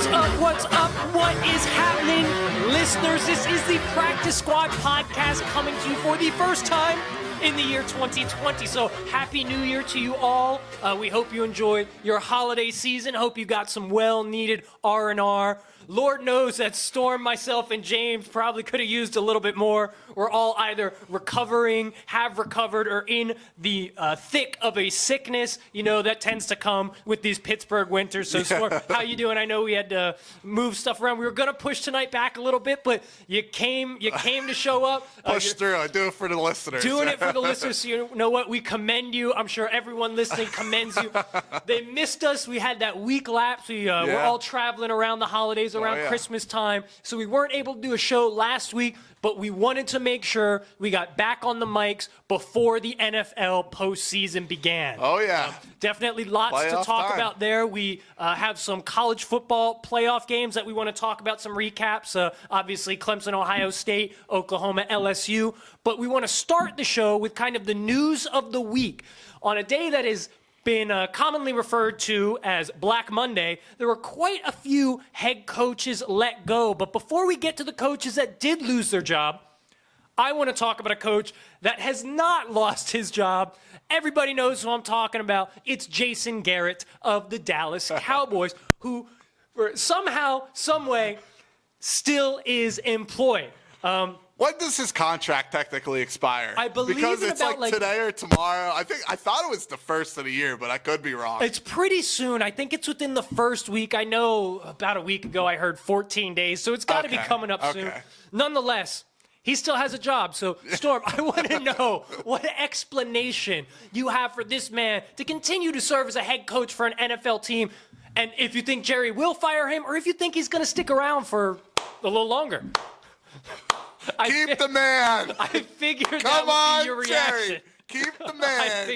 What's up? What's up? What is happening? Listeners, this is the Practice Squad podcast coming to you for the first time in the year 2020. So happy New Year to you all. We hope you enjoyed your holiday season. Hope you got some well-needed R&R. Lord knows that Storm, myself, and James probably could have used a little bit more. We're all either recovering, have recovered, or in the thick of a sickness. You know, that tends to come with these Pittsburgh winters. So, Storm, how you doing? I know we had to move stuff around. We were going to push tonight back a little bit, but you came to show up. Push through. I do it for the listeners. Doing it for the listeners. So you know what? We commend you. I'm sure everyone listening commends you. They missed us. We had that week lapse. We're all traveling around the holidays, around Christmas time. So we weren't able to do a show last week, but we wanted to make sure we got back on the mics before the NFL postseason began. Oh, yeah. Definitely lots to talk about there. We have some college football playoff games that we want to talk about, some recaps. Obviously, Clemson, Ohio State, Oklahoma, LSU. But we want to start the show with kind of the news of the week. On a day that is been commonly referred to as Black Monday, there were quite a few head coaches let go. But before we get to the coaches that did lose their job, I want to talk about a coach that has not lost his job. Everybody knows who I'm talking about. It's Jason Garrett of the Dallas Cowboys, who somehow, someway, still is employed. When does his contract technically expire? I believe because it's about like today or tomorrow. I thought it was the first of the year, but I could be wrong. It's pretty soon. I think it's within the first week. I know about a week ago I heard 14 days, so it's got to be coming up soon. Nonetheless, he still has a job. So, Storm, I want to know what explanation you have for this man to continue to serve as a head coach for an NFL team, and if you think Jerry will fire him or if you think he's going to stick around for a little longer. Keep the man. I figured Come that would be your reaction. Jerry. Keep the man.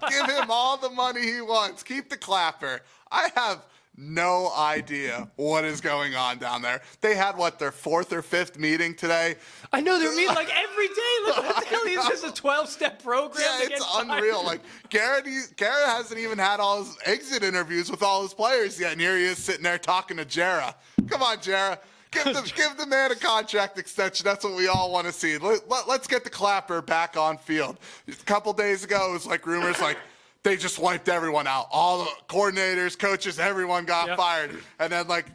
Give him all the money he wants. Keep the clapper. I have no idea what is going on down there. They had, their fourth or fifth meeting today? I know, they're meeting like every day. Look what the hell, it's just a 12-step program. Yeah, it's unreal. Like, Garrett hasn't even had all his exit interviews with all his players yet, and here he is sitting there talking to Jara. Come on, Jara. Give the man a contract extension. That's what we all want to see. Let's get the clapper back on field. A couple days ago, it was like rumors like they just wiped everyone out. All the coordinators, coaches, everyone got fired. And then like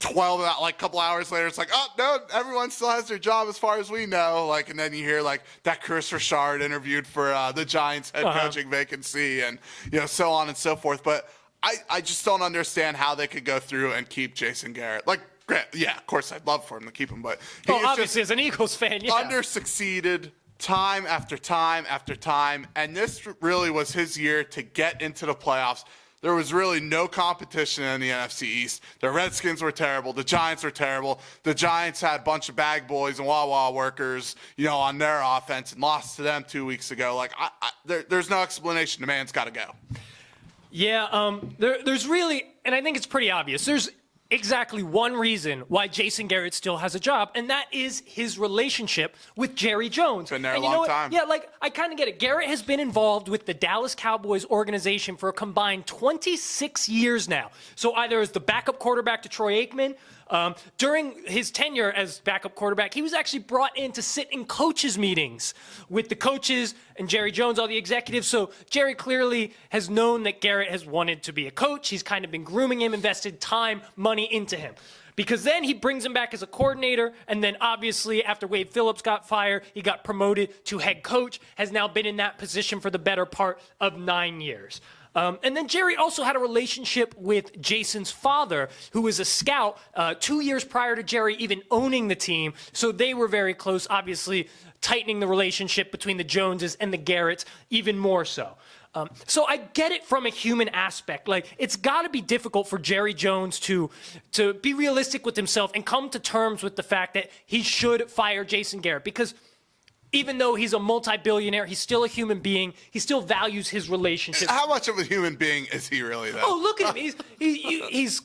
a couple hours later, it's like, oh, no, everyone still has their job as far as we know. Like, and then you hear like that Chris Richard interviewed for the Giants head coaching vacancy and, so on and so forth. But I just don't understand how they could go through and keep Jason Garrett. Like, yeah, of course, I'd love for him to keep him, but obviously, as an Eagles fan, under-succeeded time after time after time, and this really was his year to get into the playoffs. There was really no competition in the NFC East. The Redskins were terrible. The Giants were terrible. The Giants had a bunch of bag boys and Wawa workers, on their offense and lost to them 2 weeks ago. Like, there's no explanation. The man's got to go. Yeah, there's really, and I think it's pretty obvious. There's exactly one reason why Jason Garrett still has a job, and that is his relationship with Jerry Jones. Been there a long time. Yeah, I kind of get it. Garrett has been involved with the Dallas Cowboys organization for a combined 26 years now. So either as the backup quarterback to Troy Aikman, during his tenure as backup quarterback, he was actually brought in to sit in coaches' meetings with the coaches and Jerry Jones, all the executives. So Jerry clearly has known that Garrett has wanted to be a coach. He's kind of been grooming him, invested time, money into him. Because then he brings him back as a coordinator, and then obviously after Wade Phillips got fired, he got promoted to head coach, has now been in that position for the better part of 9 years. And then Jerry also had a relationship with Jason's father, who was a scout 2 years prior to Jerry even owning the team. So they were very close, obviously tightening the relationship between the Joneses and the Garretts even more so. So I get it from a human aspect. Like, it's got to be difficult for Jerry Jones to be realistic with himself and come to terms with the fact that he should fire Jason Garrett, because even though he's a multi-billionaire, he's still a human being. He still values his relationship. How much of a human being is he really, though? Oh, look at him. He's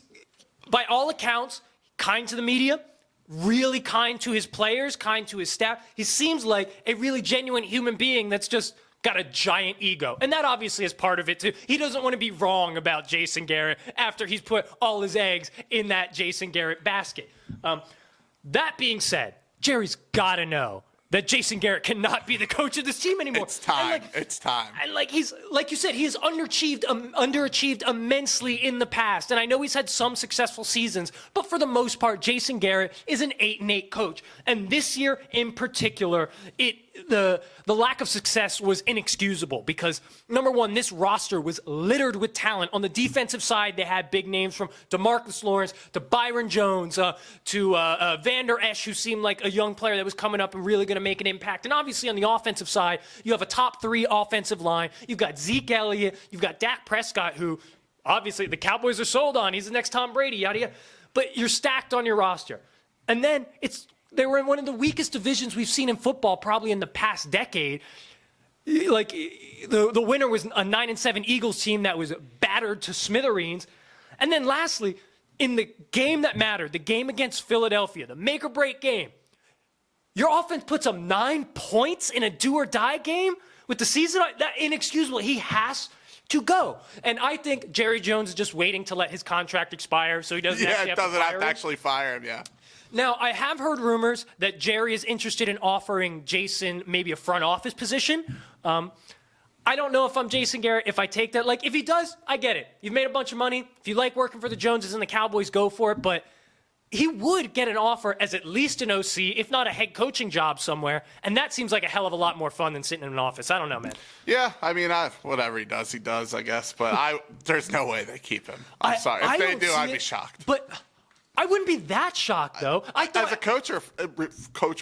by all accounts, kind to the media, really kind to his players, kind to his staff. He seems like a really genuine human being that's just got a giant ego. And that obviously is part of it, too. He doesn't want to be wrong about Jason Garrett after he's put all his eggs in that Jason Garrett basket. That being said, Jerry's got to know that Jason Garrett cannot be the coach of this team anymore. It's time. It's time. And he's, like you said, he has underachieved immensely in the past. And I know he's had some successful seasons, but for the most part, Jason Garrett is an 8-8 coach. And this year in particular, the lack of success was inexcusable because, number one, this roster was littered with talent. On the defensive side, they had big names from DeMarcus Lawrence to Byron Jones to Vander Esch, who seemed like a young player that was coming up and really going to make an impact. And obviously on the offensive side, you have a top 3 offensive line. You've got Zeke Elliott. You've got Dak Prescott, who obviously the Cowboys are sold on. He's the next Tom Brady, yada, yada. But you're stacked on your roster. And then they were in one of the weakest divisions we've seen in football probably in the past decade. Like, the winner was a 9-7 Eagles team that was battered to smithereens. And then lastly, in the game that mattered, the game against Philadelphia, the make-or-break game, your offense puts up 9 points in a do-or-die game with the season. That inexcusable. He has to go. And I think Jerry Jones is just waiting to let his contract expire so he doesn't actually have to actually fire him, yeah. Now, I have heard rumors that Jerry is interested in offering Jason maybe a front office position. I don't know if I'm Jason Garrett, if I take that. Like, if he does, I get it. You've made a bunch of money. If you like working for the Joneses and the Cowboys, go for it. But he would get an offer as at least an OC, if not a head coaching job somewhere. And that seems like a hell of a lot more fun than sitting in an office. I don't know, man. Yeah, I mean, whatever he does, I guess. But there's no way they keep him. I'm sorry. If they do, I'd be shocked. But I wouldn't be that shocked, though. As a coach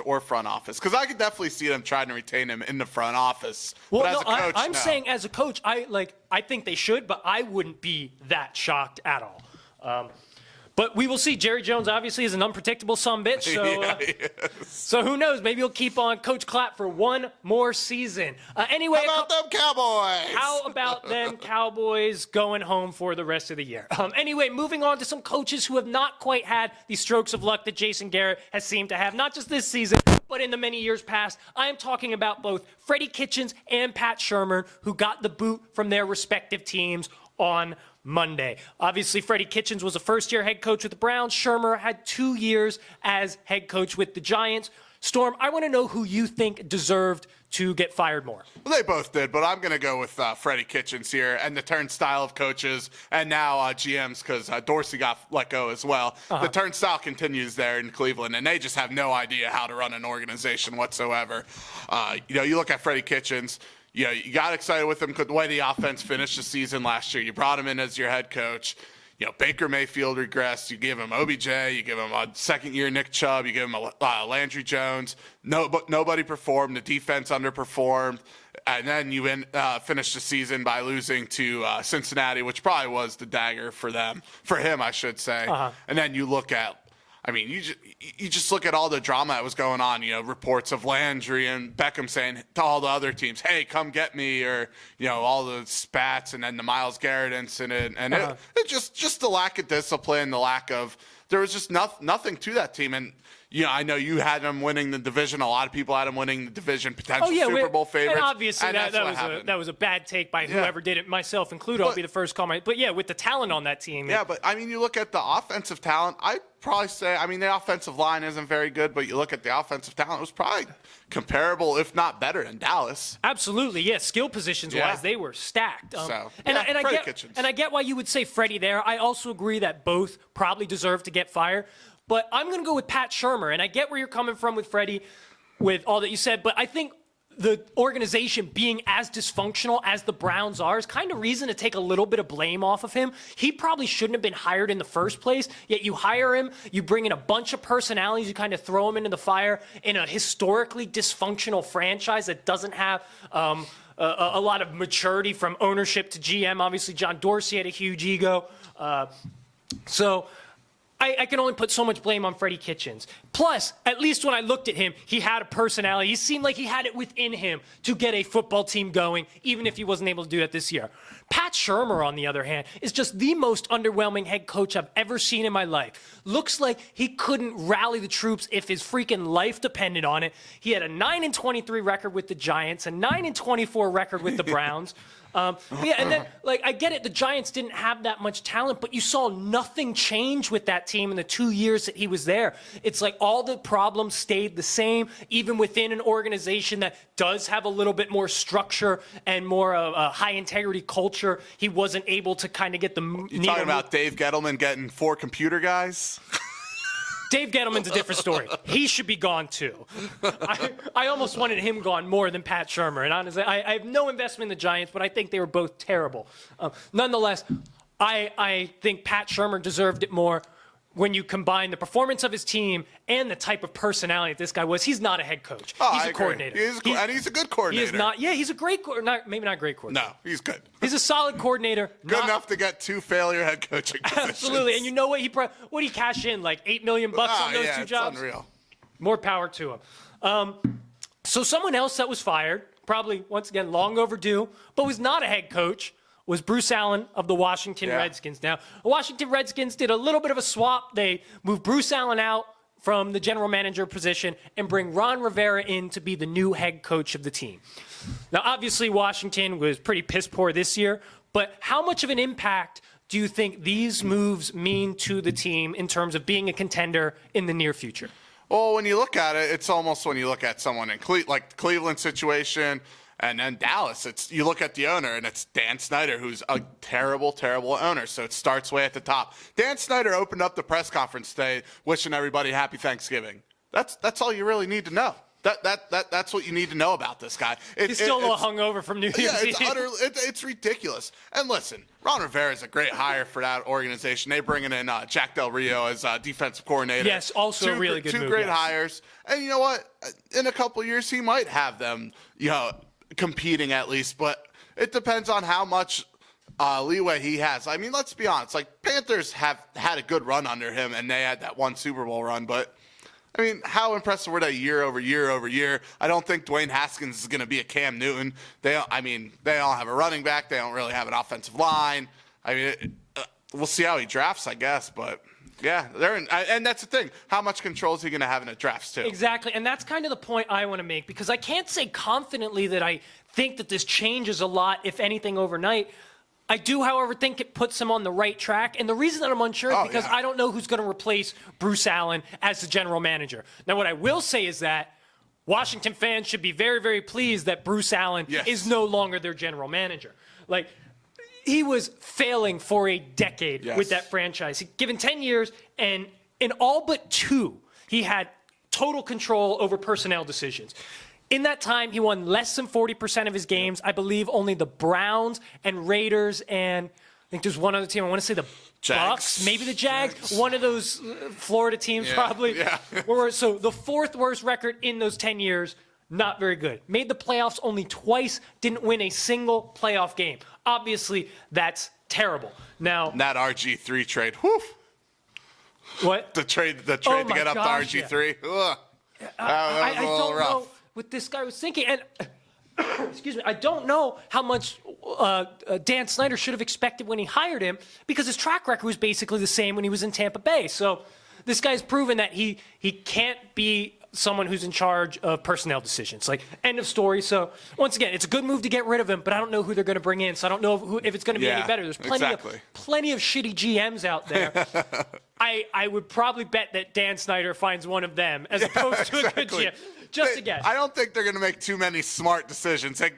or front office, because I could definitely see them trying to retain him in the front office. Well, but as a coach, I'm saying as a coach, I think they should, but I wouldn't be that shocked at all. But we will see. Jerry Jones obviously is an unpredictable sumbitch, so who knows? Maybe he'll keep on Coach Clapp for one more season. Anyway, how about them Cowboys? How about them Cowboys going home for the rest of the year? Anyway, moving on to some coaches who have not quite had the strokes of luck that Jason Garrett has seemed to have, not just this season, but in the many years past. I am talking about both Freddie Kitchens and Pat Shurmur, who got the boot from their respective teams on Monday. Obviously, Freddie Kitchens was a first-year head coach with the Browns. Shurmur had 2 years as head coach with the Giants. Storm, I want to know who you think deserved to get fired more. Well, they both did, but I'm going to go with Freddie Kitchens here and the turnstile of coaches and now GMs because Dorsey got let go as well. The turnstile continues there in Cleveland, and they just have no idea how to run an organization whatsoever. You look at Freddie Kitchens. You got excited with him the way the offense finished the season last year. You brought him in as your head coach. Baker Mayfield regressed. You give him OBJ. You give him a second-year Nick Chubb. You give him a Landry Jones. Nobody performed. The defense underperformed. And then you finished the season by losing to Cincinnati, which probably was the dagger for him, I should say. And then you look at, you just look at all the drama that was going on, reports of Landry and Beckham saying to all the other teams, hey, come get me, or, all the spats, and then the Myles Garrett incident. And it just the lack of discipline, there was just nothing to that team. And, I know you had them winning the division. A lot of people had them winning the division, potential Super Bowl favorites. And obviously, that was a bad take by whoever did it, myself included. I'll be the first comment. But, with the talent on that team. Yeah, but, you look at the offensive talent, I'd probably say, the offensive line isn't very good, but you look at the offensive talent, it was probably comparable, if not better, than Dallas. Absolutely, yes. Skill positions-wise, they were stacked. I get why you would say Freddie there. I also agree that both probably deserve to get fired. But I'm going to go with Pat Shurmur, and I get where you're coming from with Freddie, with all that you said, but I think the organization being as dysfunctional as the Browns are is kind of reason to take a little bit of blame off of him. He probably shouldn't have been hired in the first place, yet you hire him, you bring in a bunch of personalities, you kind of throw him into the fire in a historically dysfunctional franchise that doesn't have a lot of maturity from ownership to GM. Obviously, John Dorsey had a huge ego. I can only put so much blame on Freddie Kitchens. Plus, at least when I looked at him, he had a personality. He seemed like he had it within him to get a football team going, even if he wasn't able to do that this year. Pat Shurmur, on the other hand, is just the most underwhelming head coach I've ever seen in my life. Looks like he couldn't rally the troops if his freaking life depended on it. He had a 9-23 record with the Giants, a 9-24 record with the Browns. Yeah, and then, like, I get it, the Giants didn't have that much talent, but you saw nothing change with that team in the 2 years that he was there. It's like all the problems stayed the same, even within an organization that does have a little bit more structure and more of a high-integrity culture. He wasn't able to kind of get the You talking about Dave Gettleman getting 4 computer guys? Dave Gettleman's a different story. He should be gone, too. I almost wanted him gone more than Pat Shurmur. And honestly, I have no investment in the Giants, but I think they were both terrible. Nonetheless, I think Pat Shurmur deserved it more when you combine the performance of his team and the type of personality that this guy was. He's not a head coach. He's a coordinator. And he's a good coordinator. He is not. Yeah, he's a great coordinator. Maybe not great coordinator. No, he's good. He's a solid coordinator. Good enough to get 2 failure head coaching positions. Absolutely. And you know what? What he cashed in? Like $8 million on those 2 jobs? It's unreal. More power to him. So someone else that was fired, probably, once again, long overdue, but was not a head coach, was Bruce Allen of the Washington Redskins. Now, the Washington Redskins did a little bit of a swap. They moved Bruce Allen out from the general manager position and bring Ron Rivera in to be the new head coach of the team. Now, obviously, Washington was pretty piss poor this year, but how much of an impact do you think these moves mean to the team in terms of being a contender in the near future? Well, when you look at it, it's almost when you look at someone in like the Cleveland situation and then Dallas, you look at the owner, and it's Dan Snyder, who's a terrible, terrible owner. So it starts way at the top. Dan Snyder opened up the press conference today wishing everybody happy Thanksgiving. That's all you really need to know. That's what you need to know about this guy. He's still a little hungover from New Year's Eve. It's ridiculous. And listen, Ron Rivera is a great hire for that organization. They bring in Jack Del Rio as defensive coordinator. Yes, also a really good move. 2 great hires. And you know what? In a couple of years, he might have them, competing at least. But it depends on how much leeway he has. I mean, let's be honest. Like, Panthers have had a good run under him, and they had that 1 Super Bowl run. But I mean, how impressive were they year over year over year? I don't think Dwayne Haskins is going to be a Cam Newton. They don't have a running back. They don't really have an offensive line. I mean, we'll see how he drafts, I guess. But yeah, and that's the thing. How much control is he going to have in the drafts too? Exactly, and that's kind of the point I want to make, because I can't say confidently that I think that this changes a lot, if anything, overnight. I do, however, think it puts him on the right track. And the reason that I'm unsure is because I don't know who's going to replace Bruce Allen as the general manager. Now, what I will say is that Washington fans should be very, very pleased that Bruce Allen is no longer their general manager. Like, he was failing for a decade with that franchise. Given 10 years, and in all but 2, he had total control over personnel decisions. In that time, he won less than 40% of his games. I believe only the Browns and Raiders and I think there's one other team. I want to say the Bucks, maybe the Jags. One of those Florida teams probably. Yeah. So the 4th worst record in those 10 years, not very good. Made the playoffs only twice, didn't win a single playoff game. Obviously, that's terrible. Now, that RG3 trade, whew. What? The trade to get up to RG3. Yeah. I don't know what this guy was thinking. And excuse me, I don't know how much Dan Snyder should have expected when he hired him, because his track record was basically the same when he was in Tampa Bay. So this guy's proven that he can't be someone who's in charge of personnel decisions. Like, end of story. So once again, it's a good move to get rid of him, but I don't know who they're going to bring in. So I don't know if it's going to be any better. There's plenty of shitty GMs out there. I would probably bet that Dan Snyder finds one of them as opposed to a good GM. Just a guess. I don't think they're going to make too many smart decisions. I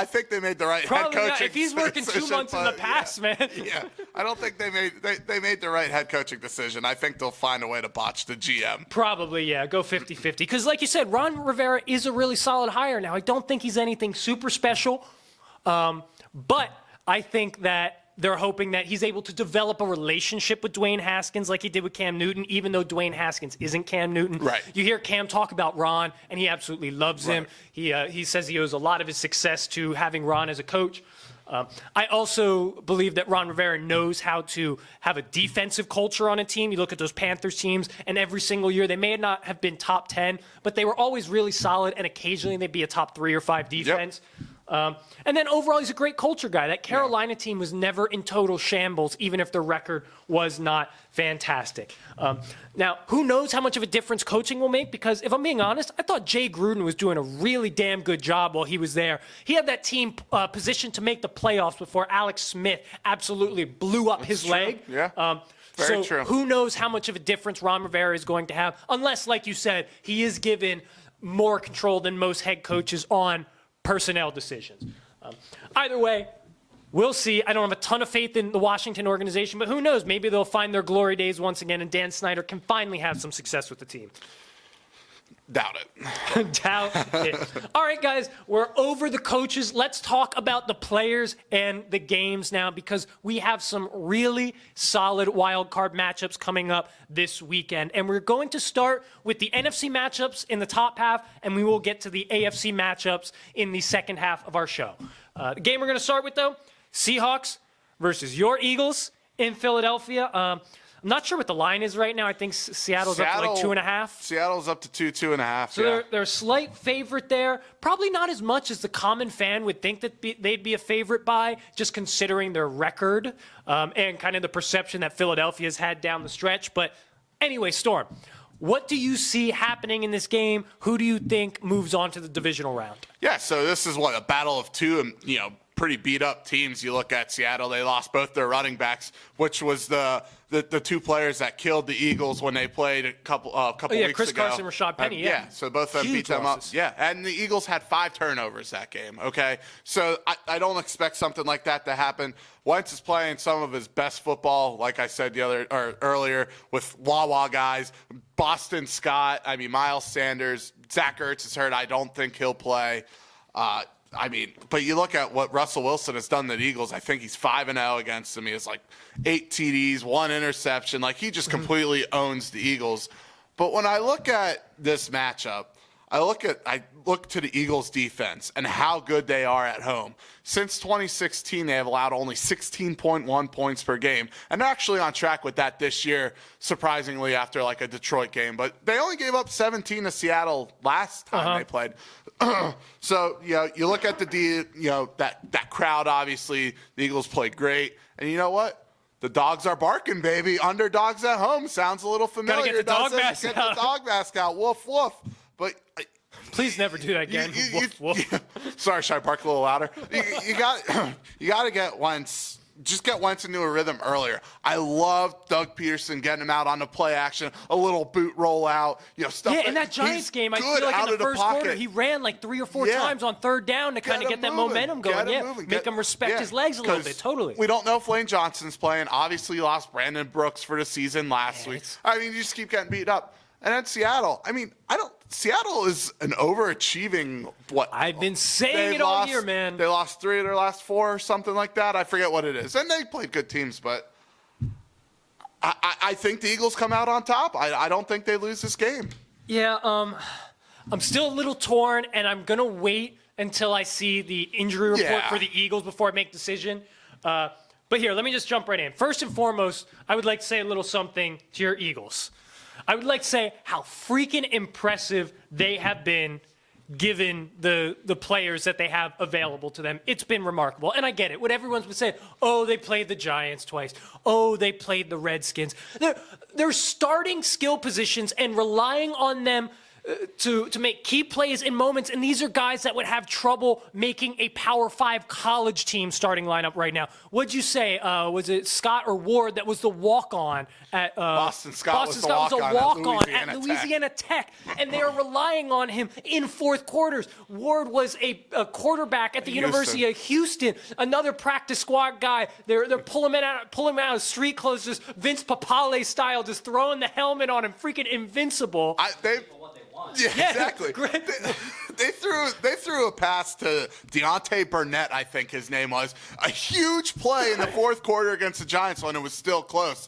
think they made the right head coaching decision. If he's working 2 months in the past, man. Yeah, I don't think they made the right head coaching decision. I think they'll find a way to botch the GM. Probably, yeah. Go 50-50. Because like you said, Ron Rivera is a really solid hire now. I don't think he's anything super special. But I think that they're hoping that he's able to develop a relationship with Dwayne Haskins like he did with Cam Newton, even though Dwayne Haskins isn't Cam Newton. Right. You hear Cam talk about Ron, and he absolutely loves him. He says he owes a lot of his success to having Ron as a coach. I also believe that Ron Rivera knows how to have a defensive culture on a team. You look at those Panthers teams, and every single year they may not have been top 10, but they were always really solid, and occasionally they'd be a top 3 or 5 defense. And then overall, he's a great culture guy. That Carolina team was never in total shambles, even if their record was not fantastic. Now, who knows how much of a difference coaching will make? Because if I'm being honest, I thought Jay Gruden was doing a really damn good job while he was there. He had that team positioned to make the playoffs before Alex Smith absolutely blew up his leg. Yeah. Very true. Who knows how much of a difference Ron Rivera is going to have, unless, like you said, he is given more control than most head coaches on personnel decisions. Either way, we'll see. I don't have a ton of faith in the Washington organization, but who knows? Maybe they'll find their glory days once again, and Dan Snyder can finally have some success with the team. Doubt it. Doubt it. All right, guys, we're over the coaches. Let's talk about the players and the games now, because we have some really solid wild card matchups coming up this weekend. And we're going to start with the NFC matchups in the top half, and we will get to the AFC matchups in the second half of our show. The game we're going to start with, though, Seahawks versus your Eagles in Philadelphia. I'm not sure what the line is right now. I think Seattle's up to like 2.5. Seattle's up to 2.5. So they're a slight favorite there. Probably not as much as the common fan would think that they'd be a favorite by, just considering their record and kind of the perception that Philadelphia's had down the stretch. But anyway, Storm, what do you see happening in this game? Who do you think moves on to the divisional round? Yeah, so this is a battle of two, pretty beat up teams. You look at Seattle, they lost both their running backs, which was the two players that killed the Eagles when they played a couple weeks Chris ago. Carson, Rashad Penny, so both of them beat them up. Yeah, and the Eagles had 5 turnovers that game, okay? So I don't expect something like that to happen. Wentz is playing some of his best football, like I said earlier, with Wawa guys, Boston Scott, Miles Sanders, Zach Ertz is hurt. I don't think he'll play. But you look at what Russell Wilson has done to the Eagles. I think he's 5-0 against them. He has 8 TDs, 1 interception. He just completely owns the Eagles. But when I look at this matchup, I look to the Eagles defense and how good they are at home. Since 2016, they have allowed only 16.1 points per game. And they're actually on track with that this year, surprisingly, after a Detroit game. But they only gave up 17 to Seattle last time they played. So, you look at that crowd, obviously, the Eagles played great. And you know what? The dogs are barking, baby. Underdogs at home. Sounds a little familiar. Gotta get the dog mask out. Get the dog mask out. Woof, woof. But please never do that again. Woof, woof. Sorry, should I bark a little louder? You got to get Wentz. Just get Wentz into a rhythm earlier. I love Doug Peterson getting him out on the play action, a little boot rollout, stuff. Yeah, in that Giants game, I feel like in the first quarter, he ran 3 or 4 times on third down to kind of get that momentum going. Make him respect his legs a little bit. Totally. We don't know if Lane Johnson's playing. Obviously, you lost Brandon Brooks for the season last week. You just keep getting beat up. And then Seattle. Seattle is an overachieving. I've been saying it all year, man. They lost 3 of their last 4 or something like that. I forget what it is. And they played good teams, but I think the Eagles come out on top. I don't think they lose this game. Yeah, I'm still a little torn, and I'm going to wait until I see the injury report for the Eagles before I make a decision. But here, let me just jump right in. First and foremost, I would like to say a little something to your Eagles. I would like to say how freaking impressive they have been given the players that they have available to them. It's been remarkable. And I get it. What everyone's been saying, they played the Giants twice. They played the Redskins. They're starting skill positions and relying on them to make key plays in moments, and these are guys that would have trouble making a Power 5 college team starting lineup right now. What'd you say? Was it Scott or Ward that was the walk-on at Boston Scott was the walk-on at Louisiana Tech, and they are relying on him in fourth quarters. Ward was a quarterback at the University of Houston, another practice squad guy. They're pulling him out of street clothes, just Vince Papale style, just throwing the helmet on him, freaking invincible. Yeah, exactly. They threw a pass to Deontay Burnett, I think his name was. A huge play in the fourth quarter against the Giants when it was still close.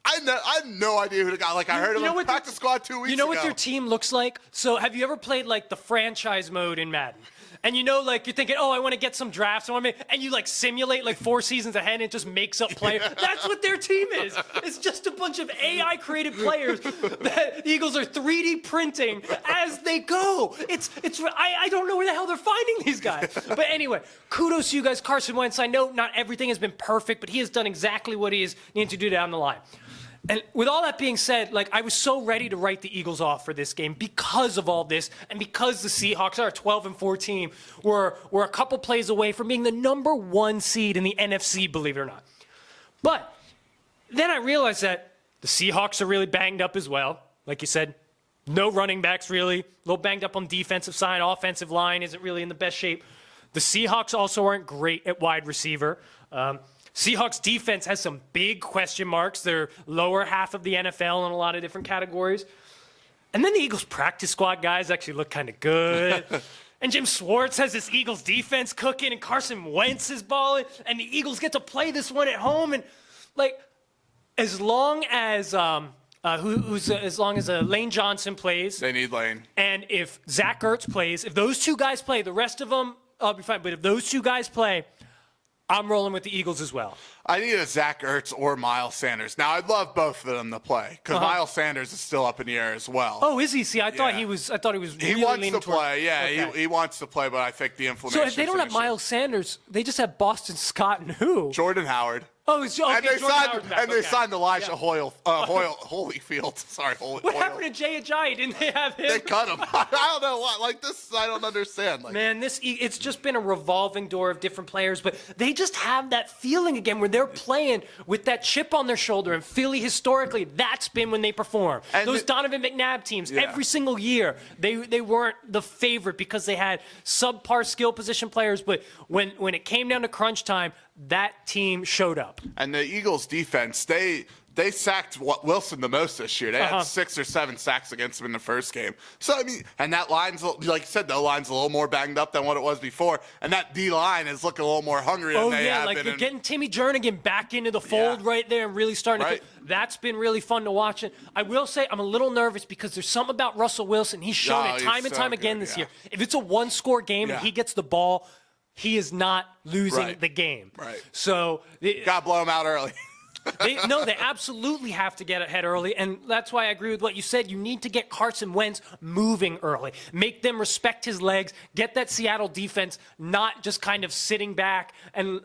I had no idea who the guy. I heard him on practice squad 2 weeks ago. You know what their team looks like? So have you ever played the franchise mode in Madden? And like you're thinking, oh, I want to get some drafts, and you like simulate like 4 seasons ahead, and it just makes up players. That's what their team is. It's just a bunch of AI created players that the Eagles are 3D printing as they go. I don't know where the hell they're finding these guys. But anyway, kudos to you guys, Carson Wentz. I know not everything has been perfect, but he has done exactly what he is needing to do down the line. And with all that being said, like I was so ready to write the Eagles off for this game because of all this, and because the Seahawks are a 12-4 team, were a couple plays away from being the number 1 seed in the NFC, believe it or not. But then I realized that the Seahawks are really banged up as well. Like you said, no running backs really, a little banged up on defensive side, offensive line isn't really in the best shape. The Seahawks also aren't great at wide receiver. Seahawks defense has some big question marks. They're lower half of the NFL in a lot of different categories. And then the Eagles practice squad guys actually look kind of good. And Jim Schwartz has this Eagles defense cooking, and Carson Wentz is balling, and the Eagles get to play this one at home. And like, as long as Lane Johnson plays, they need Lane. And if Zach Ertz plays, if those 2 guys play, the rest of them I'll be fine. But if those 2 guys play, I'm rolling with the Eagles as well. I need a Zach Ertz or Miles Sanders. Now, I'd love both of them to play because Miles Sanders is still up in the air as well. Oh, is he? See, I thought he was. He really wants to toward, play. Yeah, okay. he wants to play, but I think the inflammation. So if they don't have Miles Sanders, they just have Boston Scott and who? Jordan Howard. Oh, it's okay, they signed Elijah Holyfield. Sorry, What happened to Jay Ajayi? Didn't they have him? They cut him. I don't know what. Like this, I don't understand. Like, man, it's just been a revolving door of different players, but they just have that feeling again where they're playing with that chip on their shoulder. And Philly, historically, that's been when they perform. And those Donovan McNabb teams, every single year, they weren't the favorite because they had subpar skill position players. But when it came down to crunch time, that team showed up. And the Eagles defense, they sacked Wilson the most this year. They had 6 or 7 sacks against him in the first game. So, I mean, and that line's, like you said, the line's a little more banged up than what it was before. And that D-line is looking a little more hungry than they have been. Like you're getting Timmy Jernigan back into the fold right there and really starting to – that's been really fun to watch. And I will say I'm a little nervous because there's something about Russell Wilson. He's shown it time and time again this year. If it's a one-score game and he gets the ball – he is not losing the game. Right. So gotta blow him out early. they absolutely have to get ahead early, and that's why I agree with what you said. You need to get Carson Wentz moving early. Make them respect his legs. Get that Seattle defense not just kind of sitting back and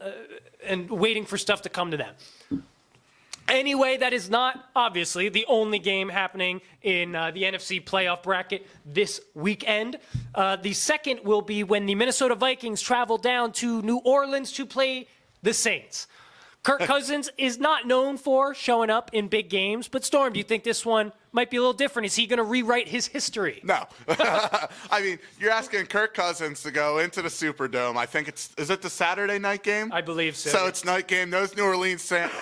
waiting for stuff to come to them. Anyway, that is not, obviously, the only game happening in the NFC playoff bracket this weekend. The second will be when the Minnesota Vikings travel down to New Orleans to play the Saints. Kirk Cousins is not known for showing up in big games, but Storm, do you think this one might be a little different? Is he going to rewrite his history? No. I mean, you're asking Kirk Cousins to go into the Superdome. I think is it the Saturday night game? I believe so. So it's night game. Those New Orleans Saints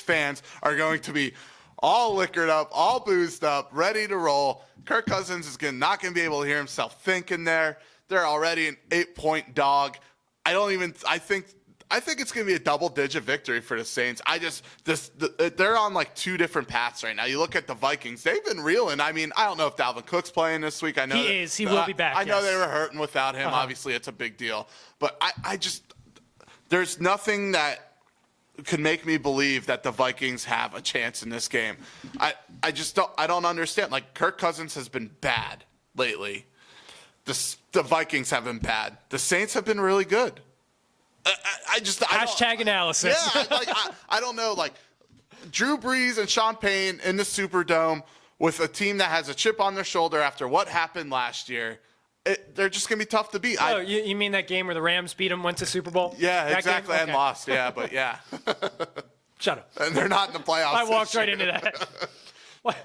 fans are going to be all liquored up, all boozed up, ready to roll. Kirk Cousins is not going to be able to hear himself thinking there. They're already an 8-point dog. I think it's going to be a double-digit victory for the Saints. They're on like 2 different paths right now. You look at the Vikings; they've been reeling. I mean, I don't know if Dalvin Cook's playing this week. I know he is. He will be back. I know they were hurting without him. Obviously, it's a big deal. But there's nothing that could make me believe that the Vikings have a chance in this game. I don't understand. Like, Kirk Cousins has been bad lately. The Vikings have been bad. The Saints have been really good. Hashtag analysis. Yeah, I don't know. Like, Drew Brees and Sean Payne in the Superdome with a team that has a chip on their shoulder after what happened last year. They're just going to be tough to beat. Oh, you mean that game where the Rams beat them, went to Super Bowl? Yeah, exactly, and lost. Yeah, but yeah. Shut up. And they're not in the playoffs. I walked right into that. But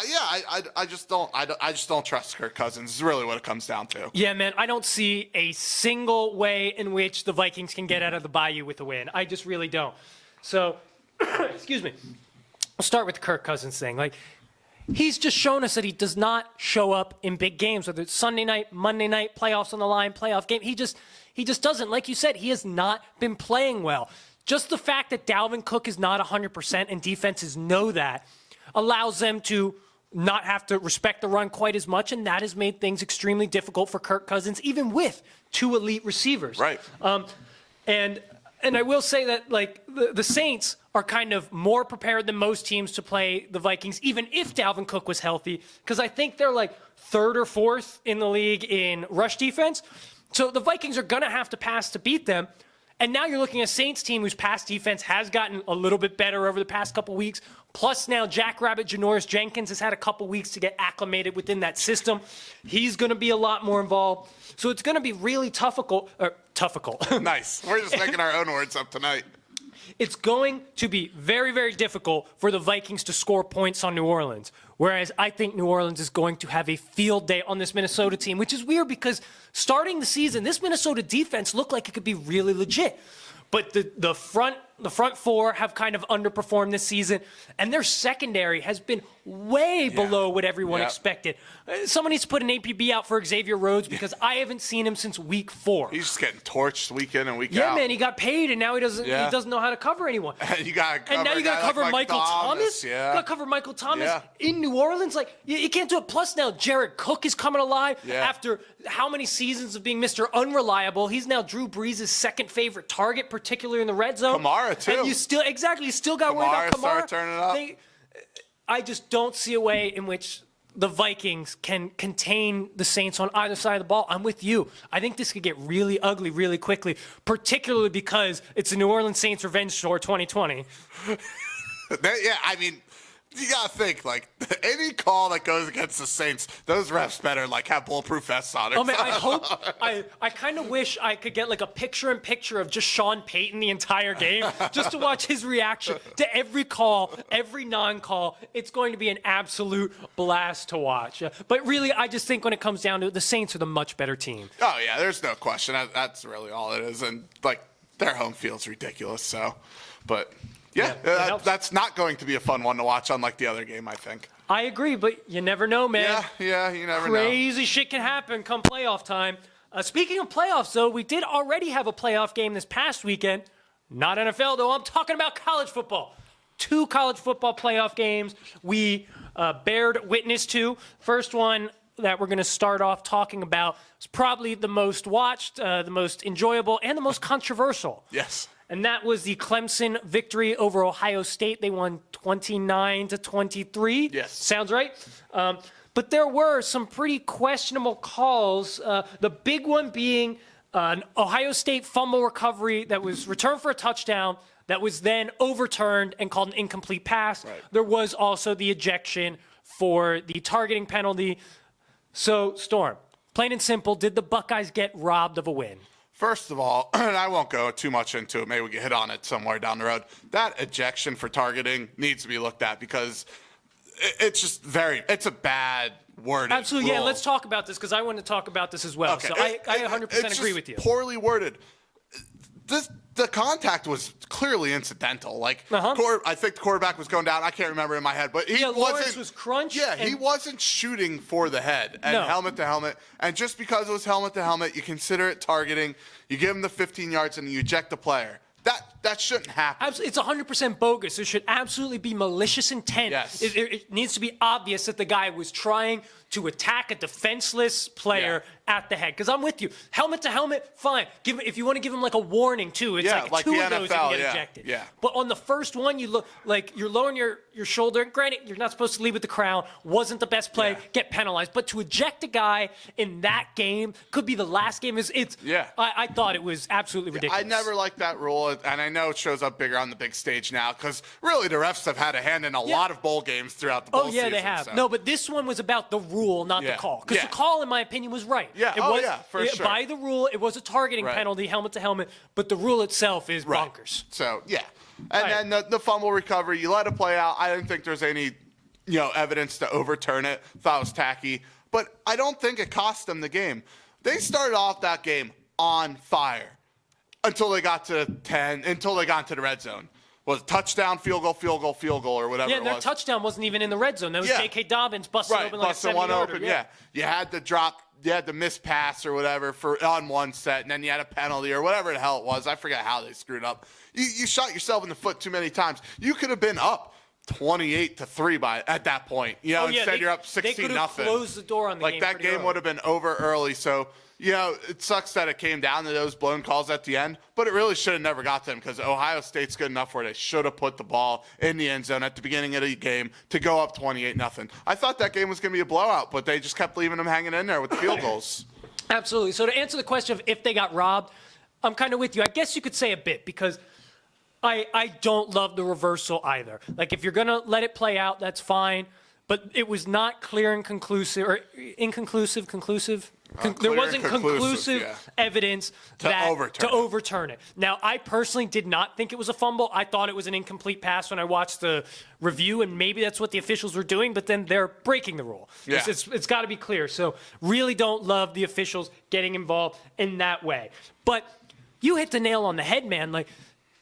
yeah, I just don't trust Kirk Cousins. Is really what it comes down to. Yeah, man, I don't see a single way in which the Vikings can get out of the Bayou with a win. I just really don't. So, excuse me. I'll start with the Kirk Cousins thing. Like, he's just shown us that he does not show up in big games, whether it's Sunday night, Monday night, playoffs on the line, playoff game. He just doesn't. Like you said, he has not been playing well. Just the fact that Dalvin Cook is not 100% and defenses know that allows them to not have to respect the run quite as much, and that has made things extremely difficult for Kirk Cousins, even with 2 elite receivers. Right. And I will say that, like, the Saints are kind of more prepared than most teams to play the Vikings, even if Dalvin Cook was healthy, because I think they're like 3rd or 4th in the league in rush defense. So the Vikings are going to have to pass to beat them. And now you're looking at a Saints team whose pass defense has gotten a little bit better over the past couple weeks. Plus now Jackrabbit Janoris Jenkins has had a couple weeks to get acclimated within that system. He's going to be a lot more involved. So it's going to be really toughical. Nice. We're just making our own words up tonight. It's going to be very, very difficult for the Vikings to score points on New Orleans. Whereas I think New Orleans is going to have a field day on this Minnesota team, which is weird because starting the season, this Minnesota defense looked like it could be really legit. But the front 4 have kind of underperformed this season, and their secondary has been way below what everyone expected. Someone needs to put an APB out for Xavier Rhodes because I haven't seen him since week 4. He's just getting torched week in and week out. Yeah, man, he got paid, and now he doesn't know how to cover anyone. Now you got to cover Michael Thomas. Yeah. You got to cover Michael Thomas in New Orleans. Like, you can't do it. Plus now Jared Cook is coming alive after how many seasons of being Mr. Unreliable. He's now Drew Brees' second favorite target, particularly in the red zone. Kamara, too. And you still got to worry about Kamara. Started turning up. I just don't see a way in which the Vikings can contain the Saints on either side of the ball. I'm with you. I think this could get really ugly really quickly, particularly because it's the New Orleans Saints revenge tour 2020. I mean, you got to think, like, any call that goes against the Saints, those refs better, like, have bulletproof vests on it. Oh, man, I kind of wish I could get, like, a picture-in-picture of just Sean Payton the entire game, just to watch his reaction to every call, every non-call. It's going to be an absolute blast to watch. But really, I just think when it comes down to it, the Saints are the much better team. Oh, yeah, there's no question. That's really all it is. And, like, their home field's ridiculous, so. But... Yeah, that's not going to be a fun one to watch, unlike the other game, I think. I agree, but you never know, man. Yeah, you never know. Crazy shit can happen come playoff time. Speaking of playoffs, though, we did already have a playoff game this past weekend. Not NFL, though. I'm talking about college football. 2 college football playoff games we bared witness to. First one that we're going to start off talking about is probably the most watched, the most enjoyable, and the most controversial. Yes. And that was the Clemson victory over Ohio State. They won 29-23. Yes. Sounds right. But there were some pretty questionable calls. The big one being an Ohio State fumble recovery that was returned for a touchdown that was then overturned and called an incomplete pass. Right. There was also the ejection for the targeting penalty. So, Storm, plain and simple, did the Buckeyes get robbed of a win? First of all, and I won't go too much into it, maybe we can hit on it somewhere down the road, that ejection for targeting needs to be looked at because it's just it's a bad word. Absolutely, yeah, let's talk about this because I want to talk about this as well. Okay. So I 100% agree with you. Poorly worded. The contact was clearly incidental. Like, I think the quarterback was going down. I can't remember in my head, but Lawrence was crunched. Yeah, he wasn't shooting for the head and helmet to helmet. And just because it was helmet to helmet, you consider it targeting. You give him the 15 yards and you eject the player. That shouldn't happen. Absolutely, it's 100% bogus. There should absolutely be malicious intent. Yes. It needs to be obvious that the guy was trying to attack a defenseless player at the head. Because I'm with you. Helmet to helmet, fine. If you want to give him like a warning too, it's like 2 of those you can get ejected. Yeah. But on the first one, you look like you're lowering your shoulder. Granted, you're not supposed to lead with the crown. Wasn't the best play. Get penalized. But to eject a guy in that game could be the last game. I thought it was absolutely ridiculous. I never liked that rule, and I know it shows up bigger on the big stage now because really the refs have had a hand in a lot of bowl games throughout the bowl season. Oh, yeah, they have. So. No, but this one was about the rule, not the call. Because the call, in my opinion, was right. Yeah, for sure. By the rule, it was a targeting penalty, helmet to helmet, but the rule itself is bonkers. So, yeah. And then the fumble recovery, you let it play out. I didn't think there's any evidence to overturn it. Thought it was tacky. But I don't think it cost them the game. They started off that game on fire until they got to 10, until they got into the red zone. Was touchdown, field goal, or whatever it was. Yeah, their touchdown wasn't even in the red zone. That was J.K. Dobbins busting open like a 70-yarder. Yeah. You had to drop, you had to miss pass or whatever on one set, and then you had a penalty or whatever the hell it was. I forget how they screwed up. You shot yourself in the foot too many times. You could have been up 28-3 at that point. You know, instead you're up 16-0. They could have closed the door on the game. Like that game would have been over early. So, you know, it sucks that it came down to those blown calls at the end, but it really should have never got them because Ohio State's good enough where they should have put the ball in the end zone at the beginning of the game to go up 28-0. I thought that game was going to be a blowout, but they just kept leaving them hanging in there with the field goals. Absolutely. So to answer the question of if they got robbed, I'm kind of with you. I guess you could say a bit because I don't love the reversal either. Like, if you're going to let it play out, that's fine. But it was not clear and conclusive, or inconclusive, there wasn't conclusive evidence to overturn it. Now, I personally did not think it was a fumble. I thought it was an incomplete pass when I watched the review, and maybe that's what the officials were doing, but then they're breaking the rule. Yeah. It's got to be clear. So really don't love the officials getting involved in that way. But you hit the nail on the head, man. Like,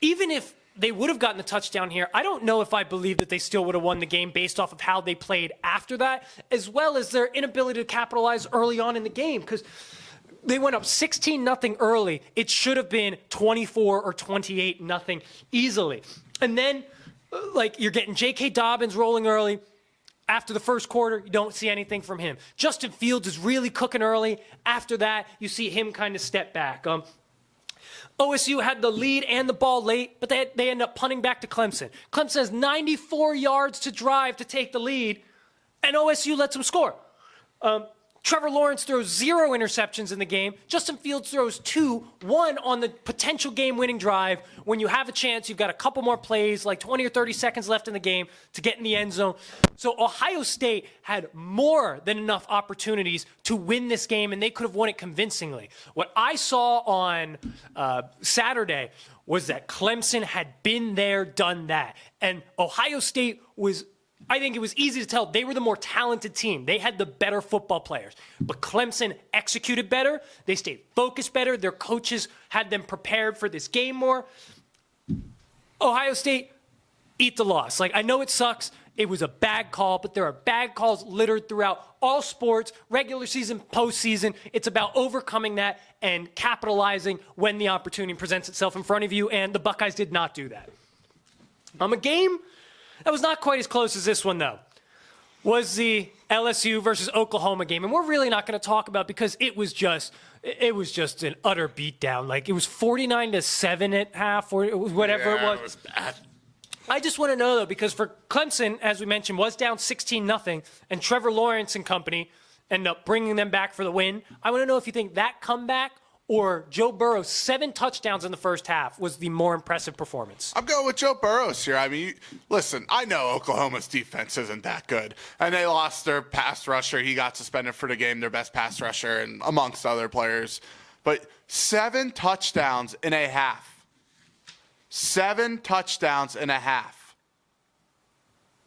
even if they would have gotten a touchdown here, I don't know if I believe that they still would have won the game based off of how they played after that, as well as their inability to capitalize early on in the game, because they went up 16-0 early. It should have been 24 or 28-0 easily. And then, like, you're getting J.K. Dobbins rolling early. After the first quarter, you don't see anything from him. Justin Fields is really cooking early. After that, you see him kind of step back. OSU had the lead and the ball late, but they end up punting back to Clemson. Clemson has 94 yards to drive to take the lead, and OSU lets them score. Trevor Lawrence throws 0 interceptions in the game. Justin Fields throws 2, 1 on the potential game-winning drive. When you have a chance, you've got a couple more plays, like 20 or 30 seconds left in the game to get in the end zone. So Ohio State had more than enough opportunities to win this game, and they could have won it convincingly. What I saw on Saturday was that Clemson had been there, done that. And Ohio State was, I think it was easy to tell they were the more talented team. They had the better football players. But Clemson executed better. They stayed focused better. Their coaches had them prepared for this game more. Ohio State, eat the loss. Like, I know it sucks. It was a bad call, but there are bad calls littered throughout all sports, regular season, postseason. It's about overcoming that and capitalizing when the opportunity presents itself in front of you, and the Buckeyes did not do that. A game that was not quite as close as this one, though, was the LSU versus Oklahoma game. And we're really not going to talk about because it was just an utter beatdown. Like, it was 49-7 at half or whatever it was. It was bad. I just want to know, though, because for Clemson, as we mentioned, was down 16-0, and Trevor Lawrence and company ended up bringing them back for the win. I want to know if you think that comeback or Joe Burrow's 7 touchdowns in the first half was the more impressive performance. I'm going with Joe Burrow's here. I mean, listen, I know Oklahoma's defense isn't that good, and they lost their pass rusher. He got suspended for the game, their best pass rusher, and amongst other players. But 7 touchdowns in a half. 7 touchdowns in a half.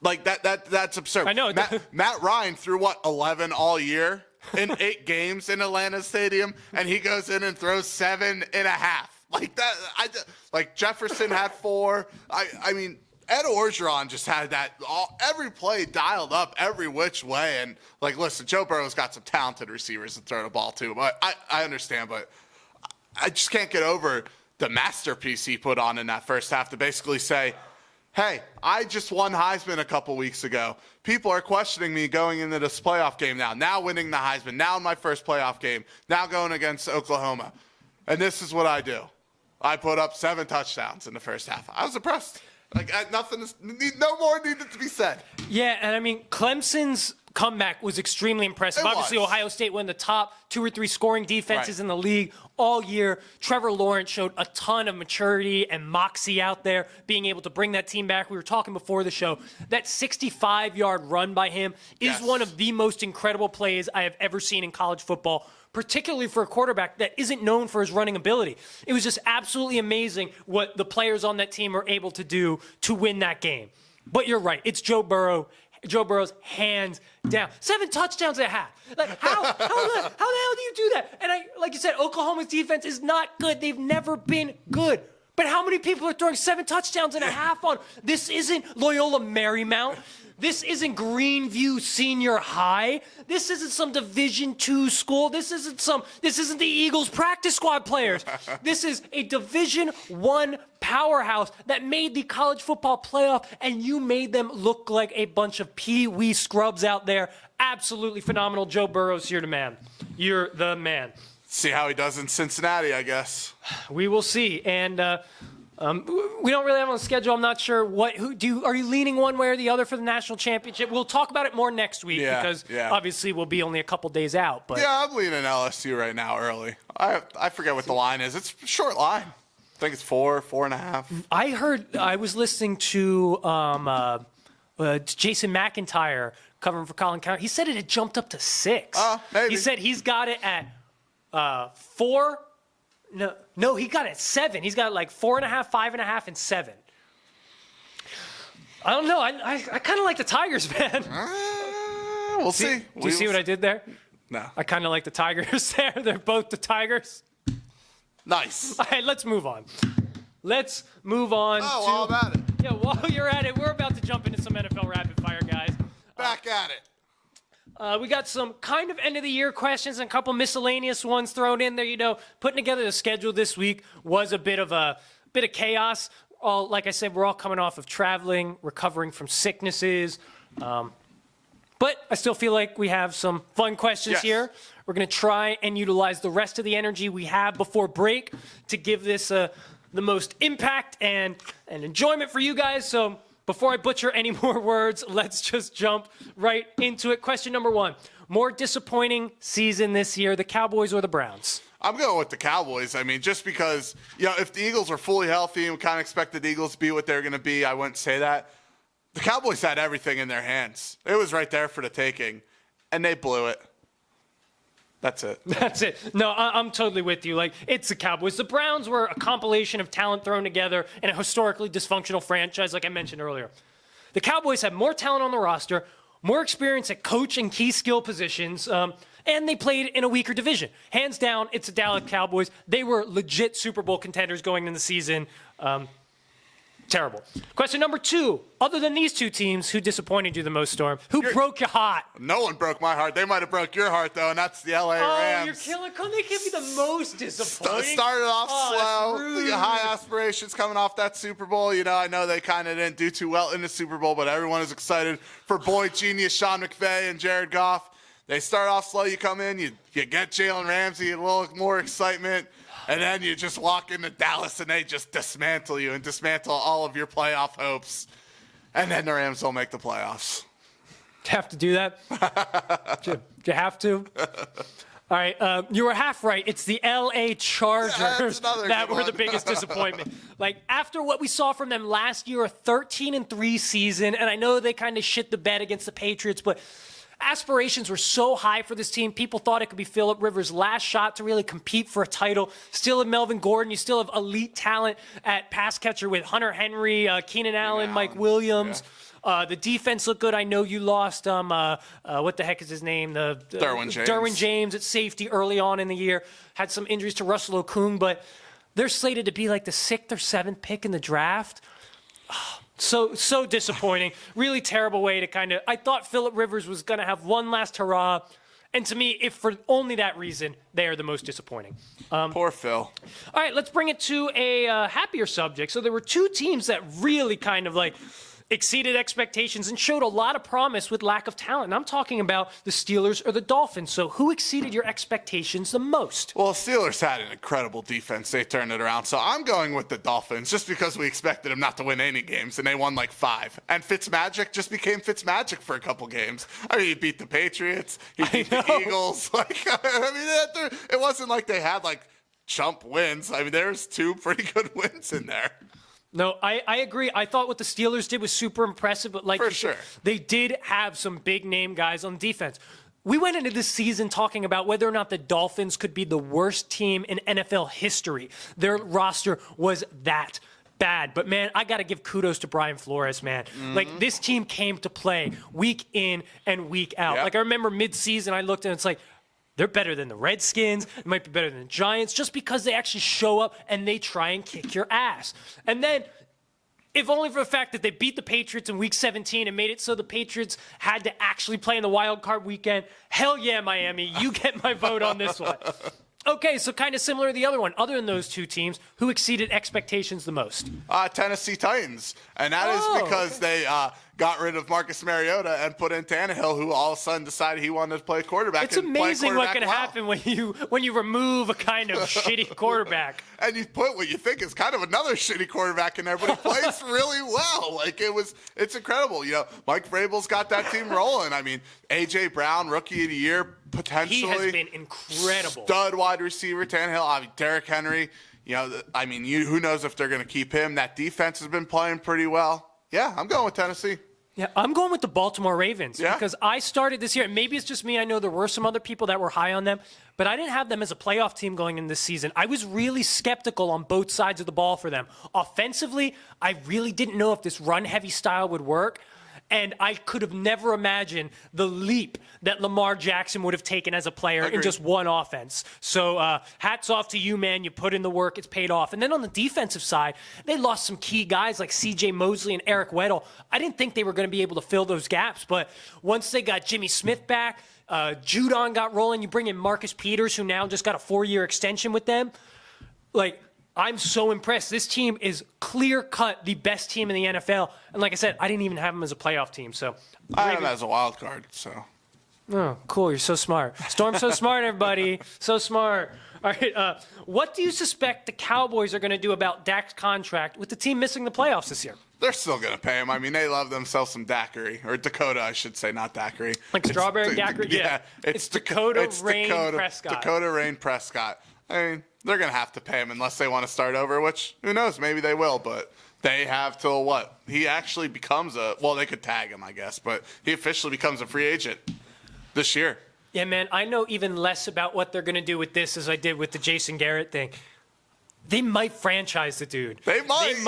Like, that's absurd. I know. Matt Ryan threw, 11 all year? In 8 games in Atlanta Stadium, and he goes in and throws 7 and a half. Like that, like Jefferson had 4. I mean, Ed Orgeron just had that every play dialed up every which way. And like, listen, Joe Burrow's got some talented receivers to throw the ball to, but I understand, but I just can't get over the masterpiece he put on in that first half to basically say, hey, I just won Heisman a couple weeks ago. People are questioning me going into this playoff game now winning the Heisman, now in my first playoff game, now going against Oklahoma. And this is what I do. I put up 7 touchdowns in the first half. I was impressed. Like, no more needed to be said. Yeah, and I mean, Clemson's comeback was extremely impressive. Obviously, Ohio State one of the top 2 or 3 scoring defenses in the league all year. Trevor Lawrence showed a ton of maturity and moxie out there, being able to bring that team back. We were talking before the show. That 65-yard run by him is one of the most incredible plays I have ever seen in college football, particularly for a quarterback that isn't known for his running ability. It was just absolutely amazing what the players on that team were able to do to win that game. But you're right. It's Joe Burrow. Joe Burrow's hands down. 7 touchdowns at half. Like, how the hell do you do that? And like you said, Oklahoma's defense is not good. They've never been good. But how many people are throwing 7 touchdowns and a half on? This isn't Loyola Marymount. This isn't Greenview Senior High. This isn't some Division II school. This isn't the Eagles practice squad players. This is a Division I powerhouse that made the college football playoff, and you made them look like a bunch of pee-wee scrubs out there. Absolutely phenomenal. Joe Burrow's here to man. You're the man. See how he does in Cincinnati, I guess. We will see. And we don't really have on the schedule. I'm not sure are you leaning one way or the other for the national championship? We'll talk about it more next week because obviously we'll be only a couple days out. But yeah, I'm leaning LSU right now early. I forget what the line is. It's a short line. I think it's 4.5. I was listening to Jason McIntyre covering for Colin County. He said it had jumped up to 6. Maybe. He said he's got it at 4. No, he got it at 7. He's got like 4.5, 5.5, and 7. I don't know. I kind of like the Tigers, man. We'll see. Do you see what I did there? No. I kind of like the Tigers there. They're both the Tigers. Nice. All right, let's move on. Let's move on. While I'm at it. Yeah, while you're at it, we're about to jump into some NFL rapid fire, guys. Back at it. We got some kind of end-of-the-year questions and a couple miscellaneous ones thrown in there. You know, putting together the schedule this week was a bit of chaos. Like I said, we're all coming off of traveling, recovering from sicknesses. But I still feel like we have some fun questions here. We're going to try and utilize the rest of the energy we have before break to give this the most impact and enjoyment for you guys. So before I butcher any more words, let's just jump right into it. Question number 1. More disappointing season this year, the Cowboys or the Browns? I'm going with the Cowboys. I mean, just because, if the Eagles were fully healthy and we kind of expected the Eagles to be what they're going to be, I wouldn't say that. The Cowboys had everything in their hands. It was right there for the taking, and they blew it. That's it. That's it. No, I'm totally with you. Like, it's the Cowboys. The Browns were a compilation of talent thrown together in a historically dysfunctional franchise, like I mentioned earlier. The Cowboys have more talent on the roster, more experience at coach and key skill positions, and they played in a weaker division. Hands down, it's the Dallas Cowboys. They were legit Super Bowl contenders going into the season. Terrible. Question number 2. Other than these two teams, who disappointed you the most, Storm? Who broke your heart? No one broke my heart. They might have broke your heart, though, and that's the LA Rams. Oh, you're killing. Couldn't they give you the most disappointing? Started off slow. Rude. High aspirations coming off that Super Bowl. I know they kind of didn't do too well in the Super Bowl, but everyone is excited for boy genius Sean McVay and Jared Goff. They start off slow. You come in, you get Jalen Ramsey, a little more excitement. And then you just walk into Dallas and they just dismantle you and dismantle all of your playoff hopes. And then the Rams don't make the playoffs. Do you have to do that? Do you have to? All right, you were half right. It's the L.A. Chargers that were the biggest disappointment. Like, after what we saw from them last year, a 13-3 season, and I know they kind of shit the bed against the Patriots, but aspirations were so high for this team. People thought it could be Phillip Rivers' last shot to really compete for a title. Still have Melvin Gordon. You still have elite talent at pass catcher with Hunter Henry, Keenan Allen, Mike Williams. Yeah. The defense looked good. I know you lost, what the heck is his name? Derwin James at safety early on in the year. Had some injuries to Russell Okung, but they're slated to be like the 6th or 7th pick in the draft. So disappointing. Really terrible way to I thought Phillip Rivers was going to have one last hurrah. And to me, if for only that reason, they are the most disappointing. Poor Phil. All right, let's bring it to a happier subject. So there were two teams that really exceeded expectations and showed a lot of promise with lack of talent. And I'm talking about the Steelers or the Dolphins. So who exceeded your expectations the most? Well, Steelers had an incredible defense. They turned it around. So I'm going with the Dolphins just because we expected them not to win any games, and they won like 5. And Fitzmagic just became Fitzmagic for a couple games. I mean, he beat the Patriots. He beat the Eagles. It wasn't like they had chump wins. I mean, there's 2 pretty good wins in there. No, I agree. I thought what the Steelers did was super impressive, but they did have some big-name guys on defense. We went into this season talking about whether or not the Dolphins could be the worst team in NFL history. Their roster was that bad. But, man, I got to give kudos to Brian Flores, man. Mm-hmm. This team came to play week in and week out. Yep. I remember mid-season I looked and it's like, they're better than the Redskins. They might be better than the Giants just because they actually show up and they try and kick your ass. And then, if only for the fact that they beat the Patriots in Week 17 and made it so the Patriots had to actually play in the wild card weekend, hell yeah, Miami, you get my vote on this one. Okay, so kind of similar to the other one. Other than those two teams, who exceeded expectations the most? Tennessee Titans. And that is because they got rid of Marcus Mariota and put in Tannehill, who all of a sudden decided he wanted to play quarterback. It's amazing what can happen when you remove a kind of shitty quarterback. And you put what you think is kind of another shitty quarterback in there, but he plays really well. Like, it's incredible. You know, Mike Vrabel's got that team rolling. I mean, A.J. Brown, Rookie of the Year, potentially. He has been incredible. Stud wide receiver, Tannehill. I mean, Derrick Henry. You know, who knows if they're going to keep him. That defense has been playing pretty well. Yeah, I'm going with Tennessee. Yeah, I'm going with the Baltimore Ravens because I started this year. Maybe it's just me. I know there were some other people that were high on them, but I didn't have them as a playoff team going in this season. I was really skeptical on both sides of the ball for them. Offensively, I really didn't know if this run-heavy style would work. And I could have never imagined the leap that Lamar Jackson would have taken as a player in just one offense. So hats off to you, man. You put in the work. It's paid off. And then on the defensive side, they lost some key guys like C.J. Mosley and Eric Weddle. I didn't think they were going to be able to fill those gaps. But once they got Jimmy Smith back, Judon got rolling. You bring in Marcus Peters, who now just got a 4-year extension with them. Like, I'm so impressed. This team is clear-cut the best team in the NFL. And like I said, I didn't even have them as a playoff team. So I have them as a wild card. So. Oh, cool. You're so smart. Storm's so smart, everybody. So smart. All right. What do you suspect the Cowboys are going to do about Dak's contract with the team missing the playoffs this year? They're still going to pay him. I mean, they love themselves some daiquiri. Or Dakota, I should say, not daiquiri. Like strawberry daiquiri? Yeah. It's Dakota Rain Prescott. Dakota Rain Prescott. I mean, they're going to have to pay him unless they want to start over, which, who knows, maybe they will, but they have till what? He actually becomes they could tag him, I guess, but he officially becomes a free agent this year. Yeah, man, I know even less about what they're going to do with this as I did with the Jason Garrett thing. They might franchise the dude. They might.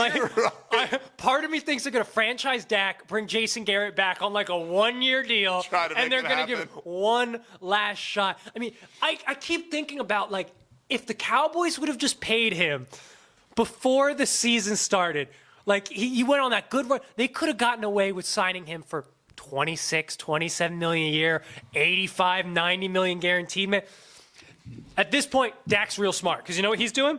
Right. Part of me thinks they're going to franchise Dak, bring Jason Garrett back on like a 1-year deal, and they're going to give him one last shot. I mean, I keep thinking about, like, if the Cowboys would have just paid him before the season started, like he went on that good run, they could have gotten away with signing him for 26, 27 million a year, 85, 90 million guaranteed. Man. At this point, Dak's real smart because you know what he's doing?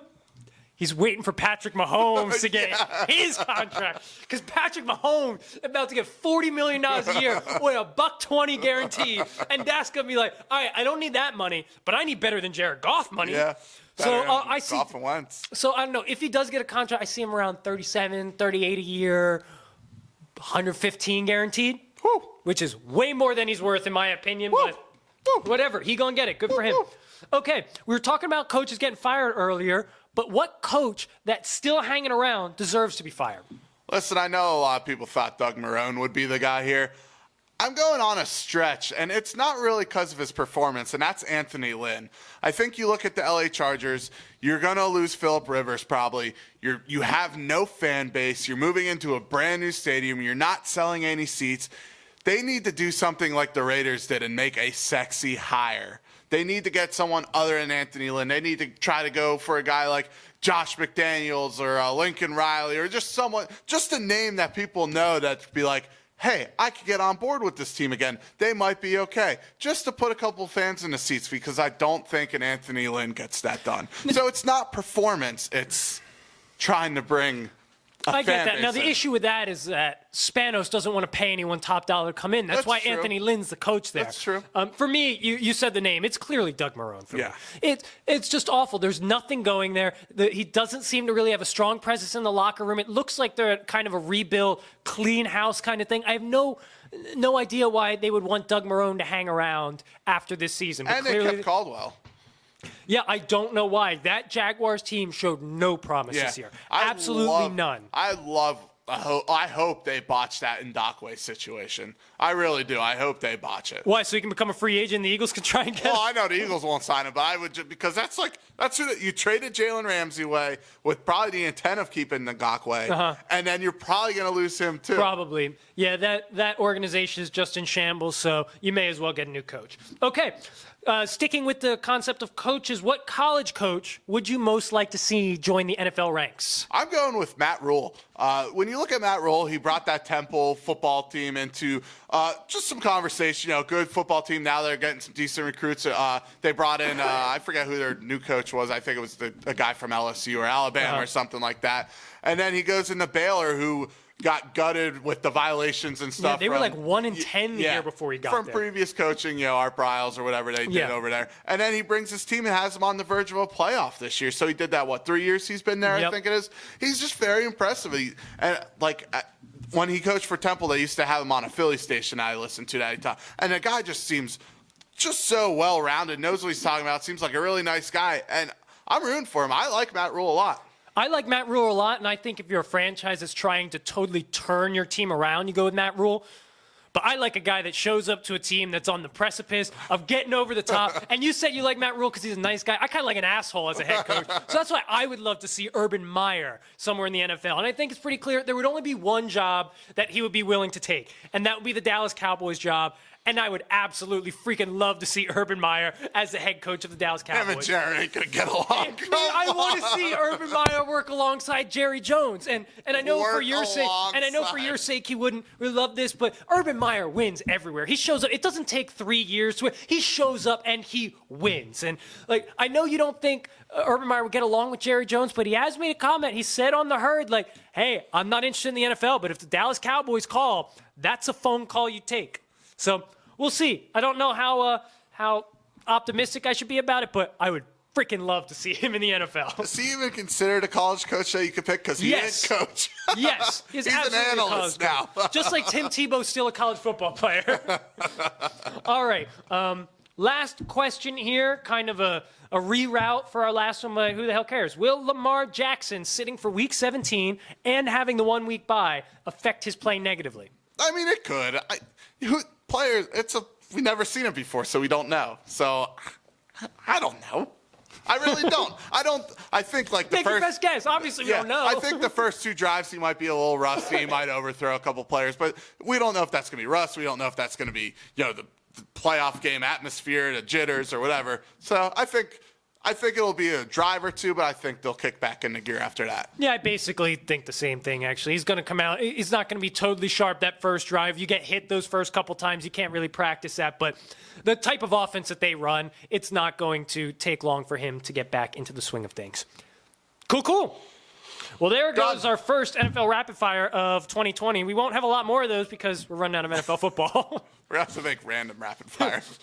He's waiting for Patrick Mahomes to get his contract because Patrick Mahomes is about to get $40 million a year with a $120 guarantee, and Dak's gonna be like, all right, I don't need that money, but I need better than Jared Goff money. Yeah. So I see. Goff and Wentz. So I don't know if he does get a contract. I see him around 37, 38 a year, 115 guaranteed, which is way more than he's worth in my opinion. But whatever, he gonna get it. Good for him. Okay, we were talking about coaches getting fired earlier. But what coach that's still hanging around deserves to be fired? Listen, I know a lot of people thought Doug Marrone would be the guy here. I'm going on a stretch, and it's not really because of his performance, and that's Anthony Lynn. I think you look at the LA Chargers, you're going to lose Phillip Rivers probably. You have no fan base. You're moving into a brand new stadium. You're not selling any seats. They need to do something like the Raiders did and make a sexy hire. They need to get someone other than Anthony Lynn. They need to try to go for a guy like Josh McDaniels or Lincoln Riley or just someone, just a name that people know that be like, hey, I could get on board with this team again. They might be okay. Just to put a couple fans in the seats because I don't think an Anthony Lynn gets that done. So it's not performance. It's trying to bring I get that. Now, the issue with that is that Spanos doesn't want to pay anyone top dollar to come in. That's why true. Anthony Lynn's the coach there. That's true. For me, you said the name. It's clearly Doug Marrone for me. It's just awful. There's nothing going there. He doesn't seem to really have a strong presence in the locker room. It looks like they're kind of a rebuild, clean house kind of thing. I have no idea why they would want Doug Marrone to hang around after this season. But and they kept Caldwell. Yeah, I don't know why. That Jaguars team showed no promise this year. Absolutely none. I hope they botch that Ndakwe situation. I really do. I hope they botch it. Why? So he can become a free agent and the Eagles can try and get him? Well, I know the Eagles won't sign him, but I would just, because that's who you traded Jalen Ramsey away with probably the intent of keeping Ndakwe, and then you're probably going to lose him too. Probably. Yeah, that organization is just in shambles, so you may as well get a new coach. Okay, Sticking with the concept of coaches, what college coach would you most like to see join the NFL ranks? I'm going with Matt Rule. When you look at Matt Rule, he brought that Temple football team into just some conversation. Good football team. Now they're getting some decent recruits. They brought in, I forget who their new coach was. I think it was a guy from LSU or Alabama or something like that. And then he goes into Baylor, who got gutted with the violations and stuff. Yeah, they were like 1-10 the year before he got from there. previous coaching, Art Briles or whatever they did over there. And then he brings his team and has them on the verge of a playoff this year. So he did that, 3 years he's been there, I think it is. He's just very impressive. When he coached for Temple, they used to have him on a Philly station I listened to that time. And the guy just seems just so well-rounded, knows what he's talking about, seems like a really nice guy. And I'm rooting for him. I like Matt Rule a lot. I like Matt Rule a lot, and I think if you're a franchise that's trying to totally turn your team around, you go with Matt Rule. But I like a guy that shows up to a team that's on the precipice of getting over the top. And you said you like Matt Rule because he's a nice guy. I kind of like an asshole as a head coach. So that's why I would love to see Urban Meyer somewhere in the NFL. And I think it's pretty clear there would only be one job that he would be willing to take, and that would be the Dallas Cowboys job. And I would absolutely freaking love to see Urban Meyer as the head coach of the Dallas Cowboys. Him and Jerry ain't gonna get along. I want to see Urban Meyer work alongside Jerry Jones, and I know for your sake, he wouldn't really love this, but Urban Meyer wins everywhere. He shows up. It doesn't take 3 years to win. He shows up and he wins. And I know you don't think Urban Meyer would get along with Jerry Jones, but he has made a comment. He said on the herd, "Hey, I'm not interested in the NFL, but if the Dallas Cowboys call, that's a phone call you take." So we'll see. I don't know how optimistic I should be about it, but I would freaking love to see him in the NFL. Is he even considered a college coach that you could pick? Because he ain't coach. Yes. He's an analyst now. Just like Tim Tebow's still a college football player. All right. Last question here, kind of a reroute for our last one, but who the hell cares? Will Lamar Jackson sitting for Week 17 and having the 1 week bye affect his play negatively? I mean, it could. Players, we've never seen it before, so we don't know. So I don't know. I really don't. I think the Take your best guess. Obviously, we don't know. I think the first 2 drives he might be a little rusty. He might overthrow a couple players, but we don't know if that's going to be rust. We don't know if that's going to be the playoff game atmosphere, the jitters or whatever. So I think it'll be a drive or 2, but I think they'll kick back into gear after that. Yeah, I basically think the same thing, actually. He's going to come out. He's not going to be totally sharp that first drive. You get hit those first couple times. You can't really practice that. But the type of offense that they run, it's not going to take long for him to get back into the swing of things. Cool. Well, there goes our first NFL Rapid Fire of 2020. We won't have a lot more of those because we're running out of NFL football. We're going to have to make random rapid fires.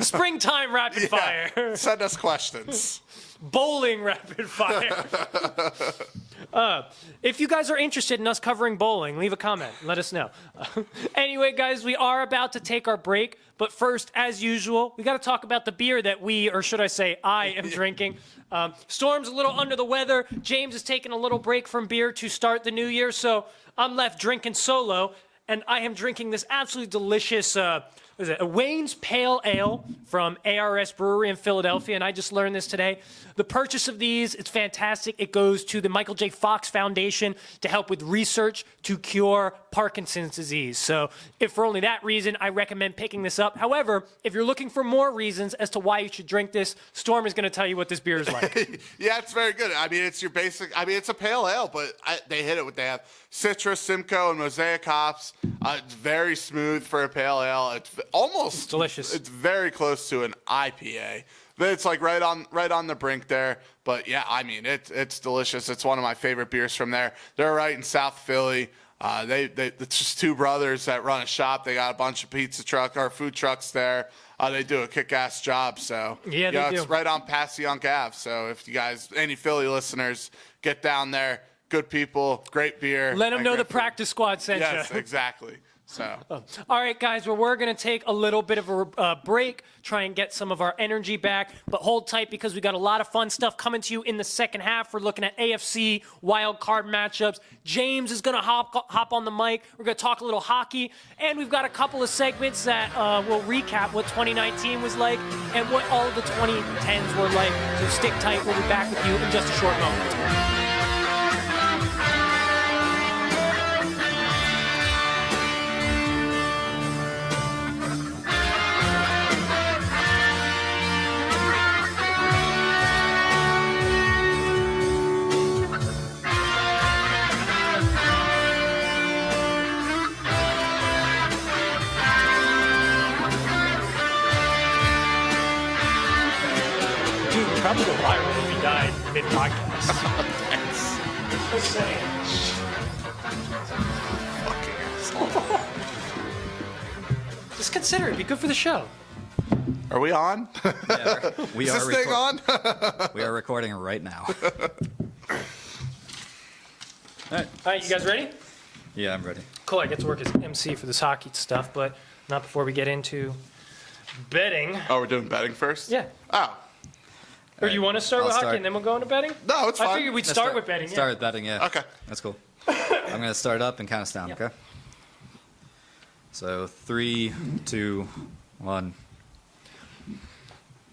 Springtime rapid fire. Send us questions. Bowling rapid fire. If you guys are interested in us covering bowling, leave a comment. Let us know. Anyway, guys, we are about to take our break. But first, as usual, we got to talk about the beer that I am drinking. Storm's a little under the weather. James is taking a little break from beer to start the new year. So I'm left drinking solo. And I am drinking this absolutely delicious a Wayne's Pale Ale from ARS Brewery in Philadelphia, and I just learned this today. The purchase of these, it's fantastic. It goes to the Michael J. Fox Foundation to help with research to cure Parkinson's disease. So if for only that reason, I recommend picking this up. However, if you're looking for more reasons as to why you should drink this, Storm is going to tell you what this beer is like. Yeah, it's very good. I mean, it's your basic, it's a pale ale, but they hit it with, they have citrus, Simcoe, and Mosaic hops. It's very smooth for a pale ale. It's almost delicious. It's very close to an IPA. It's right on the brink there. But yeah, I mean, it's delicious. It's one of my favorite beers from there. They're right in South Philly. It's just 2 brothers that run a shop. They got a bunch of food trucks there. They do a kick-ass job. So yeah, they do. It's right on Passyunk Ave. So if you guys, any Philly listeners, get down there. Good people, great beer. Let them know the practice squad sent you. Yes, exactly. So. All right, guys. Well, we're going to take a little bit of a break, try and get some of our energy back. But hold tight because we got a lot of fun stuff coming to you in the second half. We're looking at AFC wild card matchups. James is going to hop on the mic. We're going to talk a little hockey. And we've got a couple of segments that will recap what 2019 was like and what all of the 2010s were like. So stick tight. We'll be back with you in just a short moment. hit podcast. Just saying. Fucking asshole. Just consider it. It'd be good for the show. Are we on? Yeah, we Is are this thing on? we are recording right now. All right. All right, you guys ready? Yeah, I'm ready. Cool. I get to work as MC for this hockey stuff, but not before we get into betting. Oh, we're doing betting first? Yeah. Oh. Or you want to start I'll with hockey start. and then we'll go into betting? No, it's fine. I figured we'd Let's start with betting. Start Yeah. with betting, yeah. Okay. That's cool. I'm going to start up and count us down, Yeah. okay? So 3, 2, 1.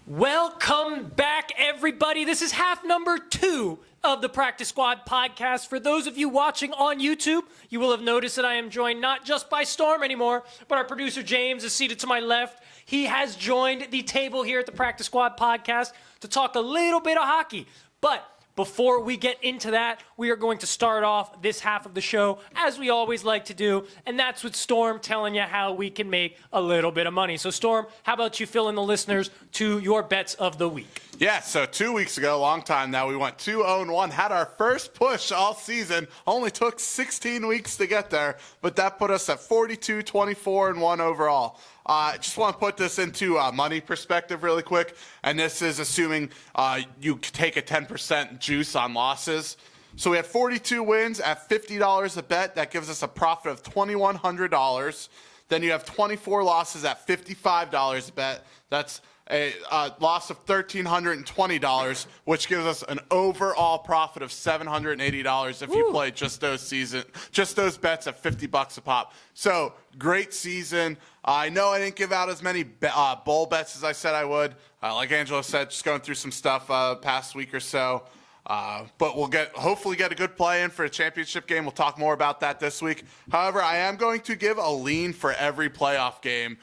Welcome back, everybody. This is half number 2 of the Practice Squad podcast. For those of you watching on YouTube, you will have noticed that I am joined not just by Storm anymore, but our producer James is seated to my left. He has joined the table here at the Practice Squad podcast to talk a little bit of hockey. But before we get into that, we are going to start off this half of the show as we always like to do, and that's with Storm telling you how we can make a little bit of money. So, Storm, how about you fill in the listeners to your bets of the week? Yeah, so 2 weeks ago, a long time now, we went 2-0-1, had our first push all season. Only took 16 weeks to get there, but that put us at 42, 24, and 1 overall. I just want to put this into money perspective really quick, and this is assuming you take a 10% juice on losses. So we had 42 wins at $50 a bet. That gives us a profit of $2,100. Then you have 24 losses at $55 a bet. That's a loss of $1,320, which gives us an overall profit of $780 if you play just those bets at $50 a pop. So great season. I know I didn't give out as many bowl bets as I said I would. Like Angelo said, just going through some stuff past week or so. But we'll hopefully get a good play in for a championship game. We'll talk more about that this week. However, I am going to give a lean for every playoff game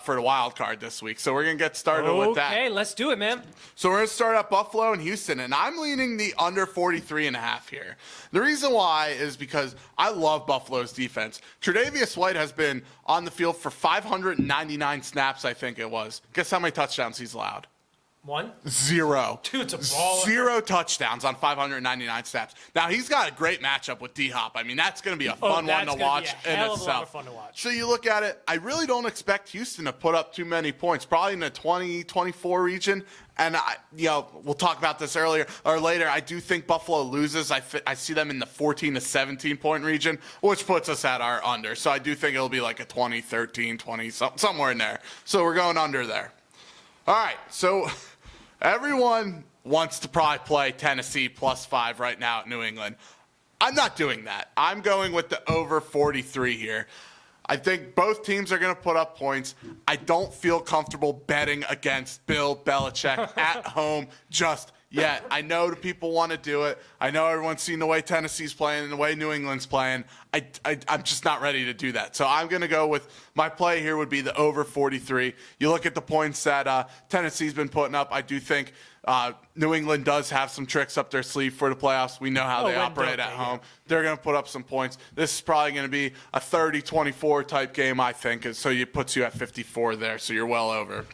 for the wild card this week. So we're going to get started with that. Okay, let's do it, man. So we're going to start at Buffalo and Houston, and I'm leaning the under 43.5 here. The reason why is because I love Buffalo's defense. Tre'Davious White has been on the field for 599 snaps, I think it was. Guess how many touchdowns he's allowed? 1? 0. Dude, it's a baller. 0 touchdowns on 599 snaps. Now, he's got a great matchup with D-Hop. I mean, that's going to be a fun one to watch in hell of a lot itself. of fun to watch. So you look at it, I really don't expect Houston to put up too many points, probably in the 20, 24 region. And, we'll talk about this earlier or later. I do think Buffalo loses. I see them in the 14 to 17 point region, which puts us at our under. So I do think it'll be like a 20, 13, 20, somewhere in there. So we're going under there. All right, so everyone wants to probably play Tennessee +5 right now at New England. I'm not doing that. I'm going with the over 43 here. I think both teams are going to put up points. I don't feel comfortable betting against Bill Belichick at home just yet. I know the people want to do it. I know everyone's seen the way Tennessee's playing and the way New England's playing. I'm just not ready to do that. So I'm going to go with my play here would be the over 43. You look at the points that Tennessee's been putting up. I do think New England does have some tricks up their sleeve for the playoffs. We know how they operate at home. They're going to put up some points. This is probably going to be a 30-24 type game, I think. So it puts you at 54 there. So you're well over.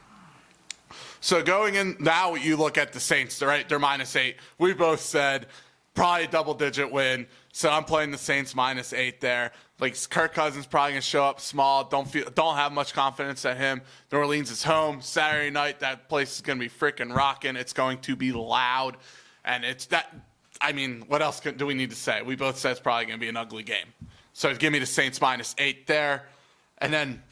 So going in now, you look at the Saints, right? They're -8. We both said probably a double-digit win. So I'm playing the Saints -8 there. Like Kirk Cousins probably gonna show up small. Don't have much confidence at him. New Orleans is home Saturday night. That place is gonna be freaking rocking. It's going to be loud, and it's that. I mean, what else do we need to say? We both said it's probably gonna be an ugly game. So give me the Saints -8 there, and then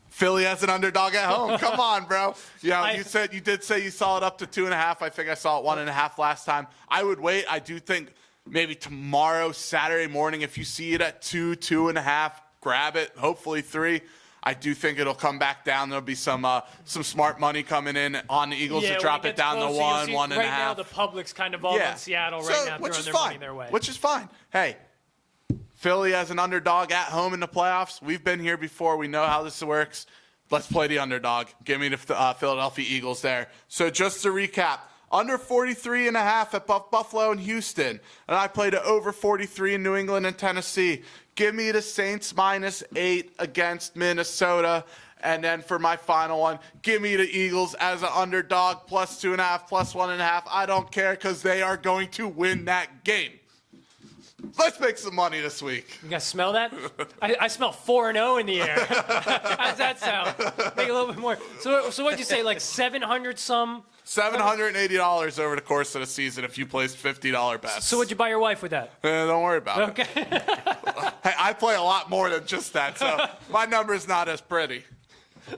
Philly as an underdog at home. Come on, bro. You did say you saw it up to 2.5. I think I saw it 1.5 last time. I would wait. I do think maybe tomorrow, Saturday morning, if you see it at 2, 2.5, grab it. Hopefully 3. I do think it'll come back down. There'll be some smart money coming in on the Eagles to drop it down to 1, 1.5. Right now, the public's kind of all in Seattle right now, throwing their money their way. Which is fine. Hey, Philly as an underdog at home in the playoffs. We've been here before. We know how this works. Let's play the underdog. Give me the Philadelphia Eagles there. So just to recap, under 43.5 at Buffalo and Houston. And I played it over 43 in New England and Tennessee. Give me the Saints -8 against Minnesota. And then for my final one, give me the Eagles as an underdog, +2.5, +1.5. I don't care because they are going to win that game. Let's make some money this week. You guys smell that? I smell 4-0 in the air. How's that sound? Make a little bit more. So what'd you say, like 700 some? $780 over the course of the season if you placed $50 bets. So what'd you buy your wife with that? Don't worry about Okay. it. Hey, I play a lot more than just that, so my number's not as pretty.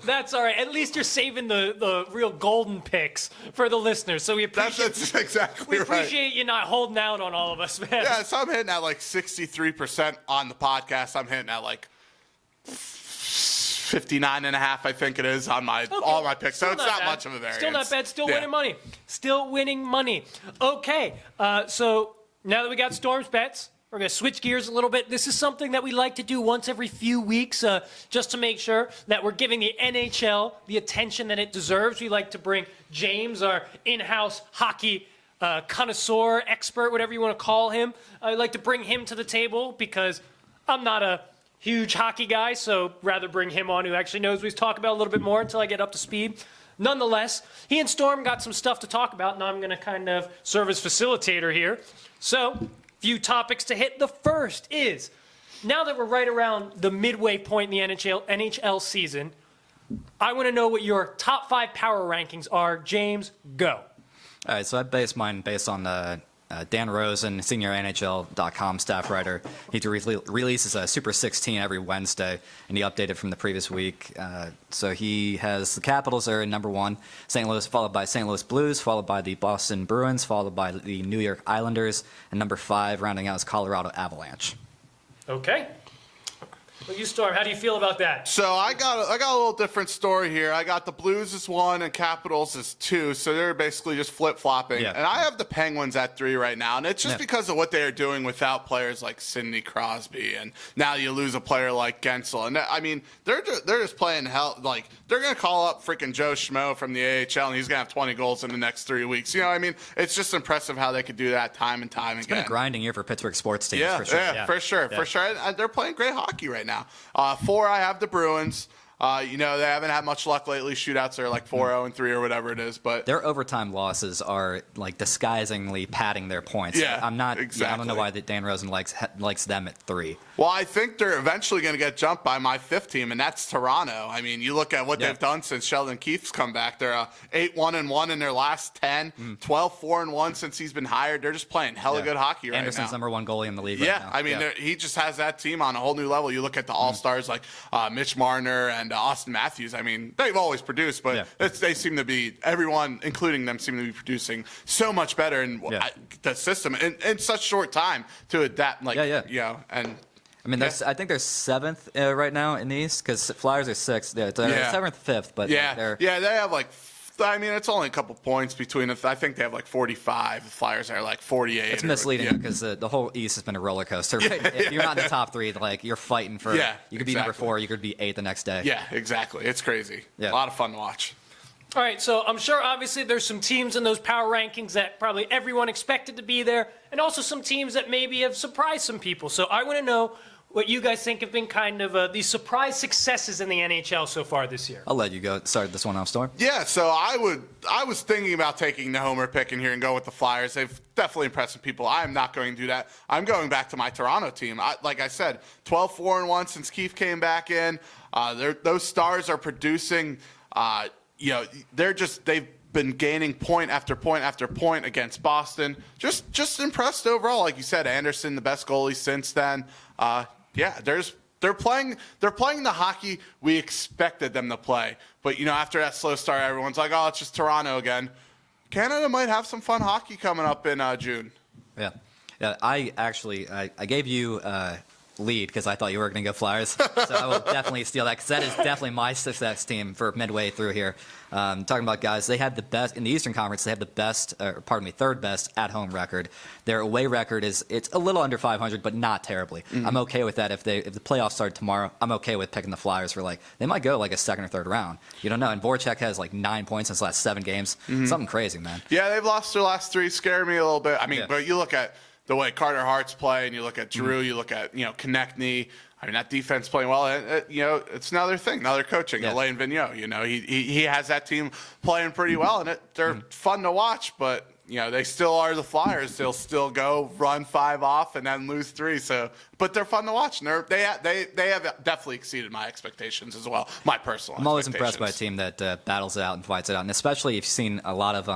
That's all right. At least you're saving the real golden picks for the listeners. So we appreciate That's exactly right. we appreciate you not holding out on all of us, man. Yeah, so I'm hitting at like 63% on the podcast. I'm hitting at like 59.5, I think it is, on my all my picks. So it's not bad. much of a variance. Still not bad. Still Yeah. winning money. Still winning money. Okay. So now that we got Storm's bets, we're going to switch gears a little bit. This is something that we like to do once every few weeks just to make sure that we're giving the NHL the attention that it deserves. We like to bring James, our in-house hockey connoisseur, expert, whatever you want to call him. I like to bring him to the table because I'm not a huge hockey guy, so rather bring him on who actually knows what he's talking about a little bit more until I get up to speed. Nonetheless, he and Storm got some stuff to talk about, and I'm going to kind of serve as facilitator here. So, few topics to hit. The first is, now that we're right around the midway point in the NHL season, I want to know what your top 5 power rankings are. James, go. All right, so I base mine based on Dan Rosen, senior NHL.com staff writer. He releases a Super 16 every Wednesday, and he updated from the previous week. So he has the Capitals are in number 1, St. Louis, followed by St. Louis Blues, followed by the Boston Bruins, followed by the New York Islanders, and number 5, rounding out, is Colorado Avalanche. Okay. Well, you, Storm, how do you feel about that? So I got a little different story here. I got the Blues as 1 and Capitals as 2, so they're basically just flip-flopping. Yeah. And I have the Penguins at 3 right now, and it's just because of what they are doing without players like Sidney Crosby, and now you lose a player like Gensel. And I mean, they're just playing hell. Like, they're going to call up freaking Joe Schmo from the AHL, and he's going to have 20 goals in the next 3 weeks. You know what I mean? It's just impressive how they could do that time and time again. It's been a grinding year for Pittsburgh sports teams, Yeah, for sure. for sure, Yeah. for sure. And they're playing great hockey right now. 4, I have the Bruins. They haven't had much luck lately. Shootouts are like 4-0-3 or whatever it is. But Their overtime losses are like disguisingly padding their points. Yeah, I'm not. exactly. I don't know why Dan Rosen likes them at 3. well, I think they're eventually going to get jumped by my 5th team, and that's Toronto. I mean, you look at what they've done since Sheldon Keefe's come back. They're 8-1-1 in their last 10, 12-4-1 since he's been hired. They're just playing hella good hockey right Anderson's now. number 1 goalie in the league. Yeah, right now. I mean, he just has that team on a whole new level. You look at the All-Stars like Mitch Marner and Austin Matthews. I mean, they've always produced, but they seem to be, everyone, including them, seem to be producing so much better in the system in such short time to adapt. Like, and I mean, I think they're 7th right now in the East because Flyers are 6th. They're 7th, 5th, but they have like. I mean, it's only a couple points between. I think they have like 45. The Flyers are like 48. It's misleading because the whole East has been a roller coaster. Right? If you're not in the top 3, like you're fighting for. Yeah, you could be number 4. You could be 8th the next day. Yeah, exactly. It's crazy. Yeah. A lot of fun to watch. All right, so I'm sure obviously there's some teams in those power rankings that probably everyone expected to be there, and also some teams that maybe have surprised some people. So I want to know what you guys think have been kind of these surprise successes in the NHL so far this year. I'll let you go start this one off, Storm. Yeah, so I was thinking about taking the homer pick in here and go with the Flyers. They've definitely impressed some people. I am not going to do that. I'm going back to my Toronto team. Like I said, 12-4-1 since Keefe came back in. Those stars are producing. They've been gaining point after point after point against Boston. Just impressed overall. Like you said, Anderson, the best goalie since then. They're playing the hockey we expected them to play. But after that slow start, everyone's like, oh, it's just Toronto again. Canada might have some fun hockey coming up in June. Yeah. I gave you lead because I thought you were going to go Flyers. So I will definitely steal that because that is definitely my success team for midway through here. Talking about guys, they have the best in the Eastern Conference. They have the best, third best at-home record. Their away record it's a little under 500, but not terribly. Mm-hmm. I'm okay with that. If the playoffs start tomorrow, I'm okay with picking the Flyers for they might go like a second or third round. You don't know. And Voracek has like 9 points in his last 7 games. Mm-hmm. Something crazy, man. Yeah, they've lost their last 3. Scared me a little bit. I mean, but you look at the way Carter Hart's playing, you look at Drew, you look at, Konechny. I mean, that defense playing well. It's another thing, another coaching. Yeah. Alain Vigneault, he has that team playing pretty well, and they're fun to watch, but they still are the Flyers. They'll still go run 5 off and then lose 3. So, but they're fun to watch. And they have definitely exceeded my expectations as well. My personal. I'm always impressed by a team that battles it out and fights it out, and especially if you've seen a lot of.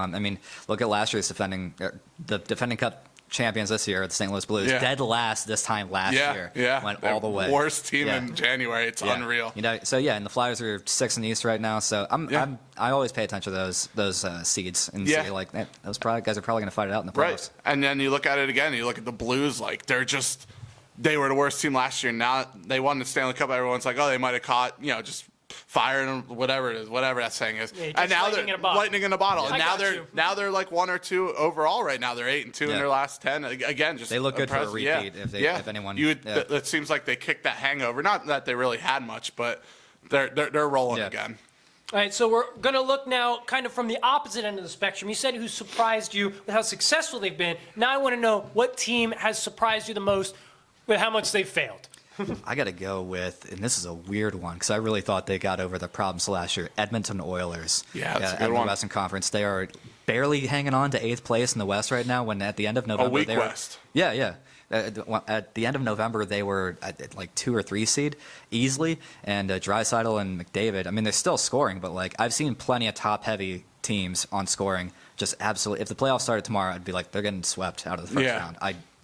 Look at last year's the defending Cup champions this year, the St. Louis Blues, dead last this time last year. Yeah, went all the way. Worst team in January. It's unreal. And the Flyers are 6th in the East right now. So I always pay attention to those seeds and say like those guys are probably going to fight it out in the playoffs. Right. And then you look at it again. You look at the Blues. Like they were the worst team last year. Now they won the Stanley Cup. Everyone's like, oh, they might have caught just firing them, whatever it is, whatever that saying is. Yeah, and now they're lightning in a bottle. Yeah, and now they're like 1 or 2 overall right now. They're 8-2 in their last 10. Again, just they look good impressive. for a repeat if anyone. It seems like they kicked that hangover. Not that they really had much, but they're rolling again. All right, so we're going to look now kind of from the opposite end of the spectrum. You said who surprised you with how successful they've been. Now I want to know what team has surprised you the most with how much they've failed. I got to go with, and this is a weird one because I really thought they got over the problems last year. Edmonton Oilers. Yeah, that's a good one. Western Conference. They are barely hanging on to 8th place in the West right now. When at the end of November, a weak West. Yeah. At the end of November, they were at like 2 or 3 seed easily, and Draisaitl and McDavid. I mean, they're still scoring, but like I've seen plenty of top-heavy teams on scoring. Just absolutely. If the playoffs started tomorrow, I'd be like they're getting swept out of the first round.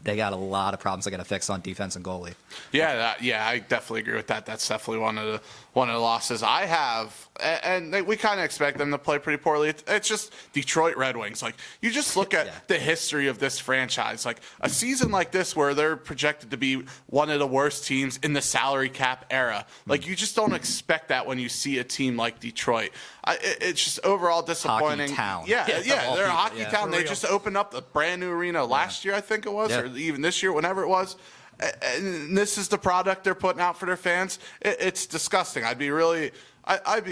They got a lot of problems they got to fix on defense and goalie. Yeah, I definitely agree with that. That's definitely one of the losses I have, and we kind of expect them to play pretty poorly. It's just Detroit Red Wings. Like you just look at the history of this franchise. Like a season like this where they're projected to be one of the worst teams in the salary cap era. Like you just don't expect that when you see a team like Detroit. It's just overall disappointing. Hockey town. Yeah, they're a hockey town. They real. just opened up a brand new arena last year, I think it was, or even this year, whenever it was. And this is the product they're putting out for their fans. It's disgusting. I'd be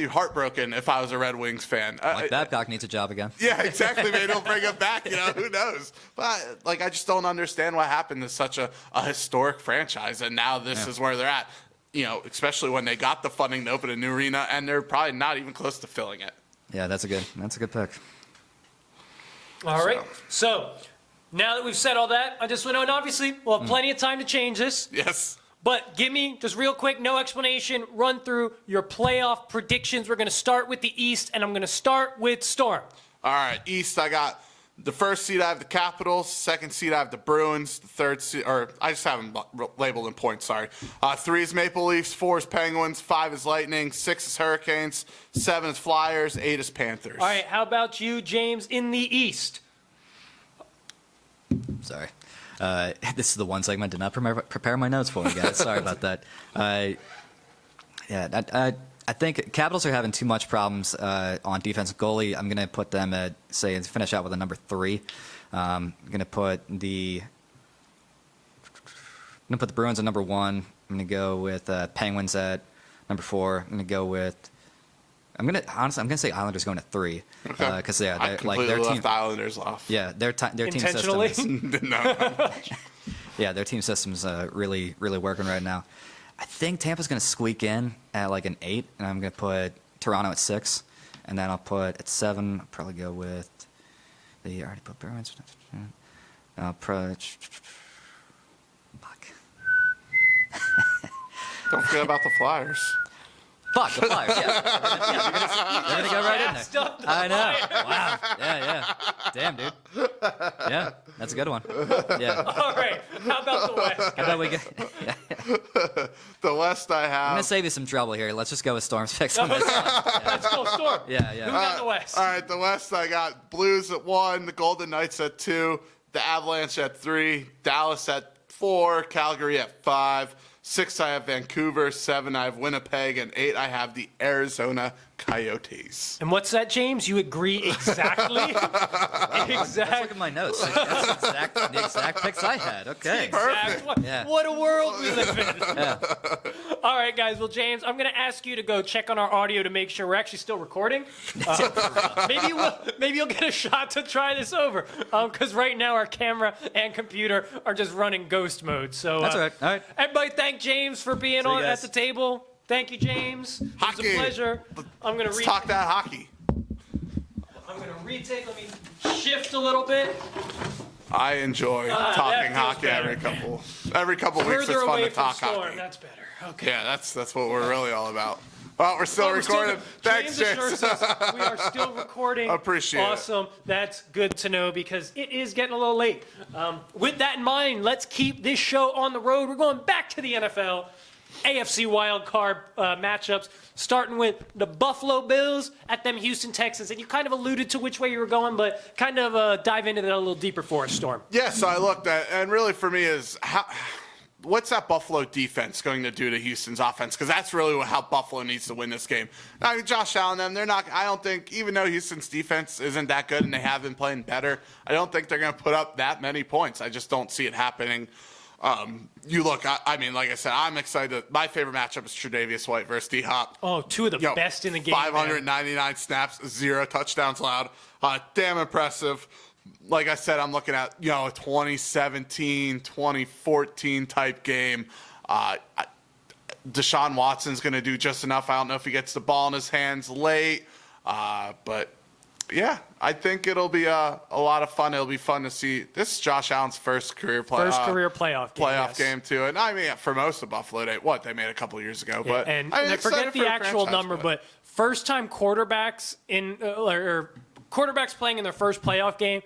heartbroken if I was a Red Wings fan. Babcock needs a job again. Yeah, exactly. Maybe they'll bring him back. Who knows? But I just don't understand what happened to such a historic franchise, and now this is where they're at. Especially when they got the funding to open a new arena, and they're probably not even close to filling it. Yeah, that's a good pick. All right. So now that we've said all that, I just want to know, and obviously we'll have plenty of time to change this. Yes. But give me, just real quick, no explanation, run through your playoff predictions. We're going to start with the East, and I'm going to start with Storm. All right, East, I got the first seed, I have the Capitals. Second seed, I have the Bruins. The third seed, or I just have them labeled in points, sorry. 3 is Maple Leafs, 4 is Penguins, 5 is Lightning, 6 is Hurricanes, 7 is Flyers, 8 is Panthers. All right, how about you, James, in the East? Sorry. This is the one segment I did not prepare my notes for you guys. Sorry about that. I think Capitals are having too much problems on defense and goalie. I'm going to put them at, finish out with a number 3. I'm going to put the Bruins at number 1. I'm going to go with Penguins at number 4. I'm going to say Islanders going to 3 because I completely left the Islanders off. Yeah, their team Intentionally? system is, No. yeah, their team system's really working right now. I think Tampa's going to squeak in at like an 8, and I'm going to put Toronto at 6, and then I'll put at 7. I'll probably go with I already put Bruins. Fuck. Don't forget about the Flyers. Fuck, the Flyers, yeah. They're going to go right in there. I know. Wow. Yeah. Damn, dude. Yeah, that's a good one. Yeah. All right, how about the West? How about we get... The West I have. I'm going to save you some trouble here. Let's just go with Storm's picks on this. Let's go, Storm. Yeah. Who got the West? All right, the West I got Blues at 1, the Golden Knights at 2, the Avalanche at 3, Dallas at 4, Calgary at 5, 6 I have Vancouver, 7 I have Winnipeg, and 8 I have the Arizona Coyotes. And what's that, James? You agree exactly? Let's look at my notes. That's the exact picks I had. Okay. Perfect. What a world we live in. Yeah. All right, guys. Well, James, I'm going to ask you to go check on our audio to make sure we're actually still recording. Maybe you'll get a shot to try this over, because right now our camera and computer are just running ghost mode. So That's all right. All right. everybody, thank James for being on guys. at the table. Thank you, James. It was Hockey. a pleasure. I'm going to Let's talk that hockey. I'm going to retake. Let me shift a little bit. I enjoy that talking feels hockey better. every couple weeks. Further It's fun away to from talk Storm. hockey. That's better. Okay. Yeah, that's what we're really all about. Well, we're still Oh, we're still recording. good. Thanks, James James. assures us we are still recording. Appreciate it. Awesome. That's good to know because it is getting a little late. With that in mind, let's keep this show on the road. We're going back to the NFL. AFC wildcard matchups, starting with the Buffalo Bills at them Houston Texans. And you kind of alluded to which way you were going, but kind of dive into that a little deeper for us, Storm. Yeah, so I looked at, and really for me is what's that Buffalo defense going to do to Houston's offense? Because that's really how Buffalo needs to win this game. I mean, Josh Allen, they're not. I don't think, even though Houston's defense isn't that good and they have been playing better, I don't think they're going to put up that many points. I just don't see it happening. You look, I mean, like I said, I'm excited. My favorite matchup is Tre'Davious White versus D-Hop. Oh, two of the best in the game. 599 snaps, 0 touchdowns allowed. Damn impressive. Like I said, I'm looking at, a 2017, 2014 type game. Deshaun Watson's going to do just enough. I don't know if he gets the ball in his hands late. But, yeah, I think it'll be a lot of fun. It'll be fun to see. This is Josh Allen's first career playoff game, too. And, I mean, for most of Buffalo, they made a couple years ago. Yeah, but and I mean, forget the actual number, but first-time quarterbacks or quarterbacks playing in their first playoff game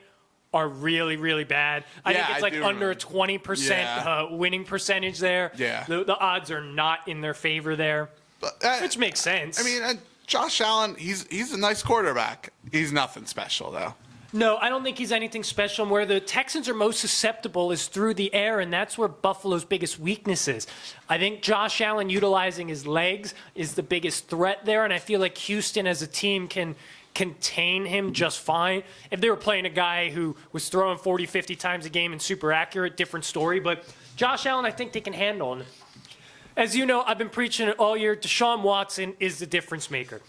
are really, really bad. I think it's under a 20% winning percentage there. Yeah. The odds are not in their favor there, which makes sense. I mean, Josh Allen, he's a nice quarterback. He's nothing special, though. No, I don't think he's anything special. And where the Texans are most susceptible is through the air, and that's where Buffalo's biggest weakness is. I think Josh Allen utilizing his legs is the biggest threat there, and I feel like Houston as a team can contain him just fine. If they were playing a guy who was throwing 40, 50 times a game and super accurate, different story. But Josh Allen, I think they can handle. And as you know, I've been preaching it all year. Deshaun Watson is the difference maker.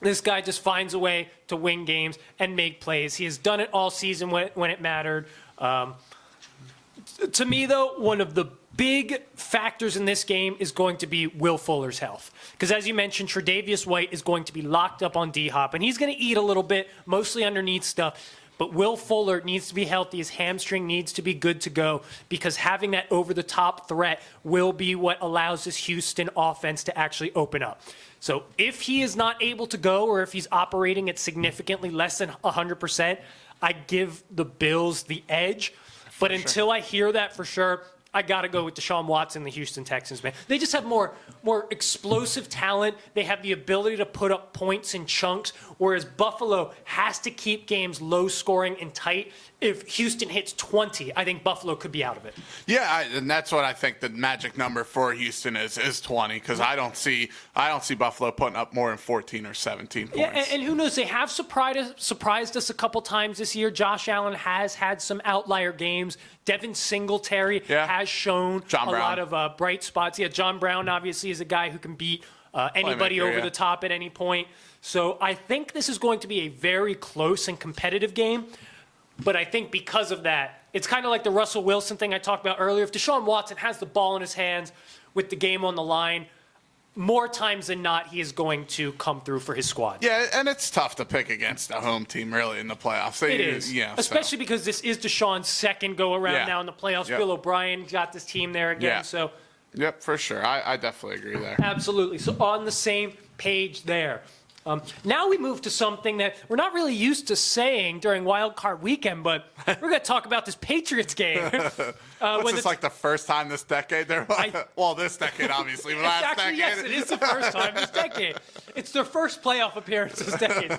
This guy just finds a way to win games and make plays. He has done it all season when it mattered. To me, though, one of the big factors in this game is going to be Will Fuller's health. Because as you mentioned, Tre'Davious White is going to be locked up on D-Hop, and he's going to eat a little bit, mostly underneath stuff. But Will Fuller needs to be healthy. His hamstring needs to be good to go because having that over-the-top threat will be what allows this Houston offense to actually open up. So if he is not able to go or if he's operating at significantly less than 100%, I give the Bills the edge. But until I hear that for sure, I got to go with Deshaun Watson, the Houston Texans, man. They just have more explosive talent. They have the ability to put up points in chunks, whereas Buffalo has to keep games low scoring and tight. If Houston hits 20, I think Buffalo could be out of it. Yeah, and that's what I think the magic number for Houston is 20, because I don't see Buffalo putting up more than 14 or 17 points. Yeah, and who knows? They have surprised us a couple times this year. Josh Allen has had some outlier games. Devin Singletary has shown a lot of bright spots. Yeah, John Brown obviously is a guy who can beat anybody over the top at any point. So I think this is going to be a very close and competitive game. But I think because of that, it's kind of like the Russell Wilson thing I talked about earlier. If Deshaun Watson has the ball in his hands with the game on the line, more times than not, he is going to come through for his squad. Yeah, and it's tough to pick against a home team, really, in the playoffs. It is. Yeah, especially because this is Deshaun's second go-around now in the playoffs. Bill O'Brien got this team there again. So. Yep, for sure. I definitely agree there. Absolutely. So on the same page there. Now we move to something that we're not really used to saying during Wild Card Weekend, but we're going to talk about this Patriots game. What's this, like the first time this decade? Well, this decade, obviously. But last actually, decade. yes, it is the first time this decade. It's their first playoff appearance this decade.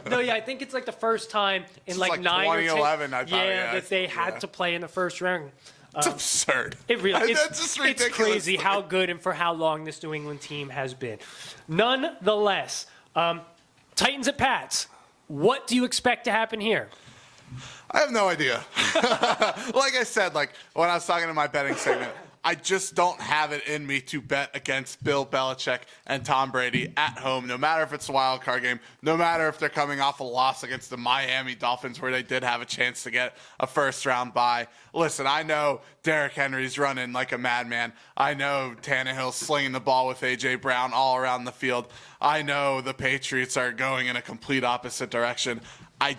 No, yeah, I think it's like the first time in like 9 or 10. 2011, I thought. That they had to play in the first round. It's absurd. It really That's just ridiculous. It's crazy how good and for how long this New England team has been. Nonetheless, Titans at Pats. What do you expect to happen here? I have no idea. Like I said, when I was talking to my betting segment, I just don't have it in me to bet against Bill Belichick and Tom Brady at home, no matter if it's a wild card game, no matter if they're coming off a loss against the Miami Dolphins where they did have a chance to get a first-round bye. Listen, I know Derrick Henry's running like a madman. I know Tannehill's slinging the ball with A.J. Brown all around the field. I know the Patriots are going in a complete opposite direction. I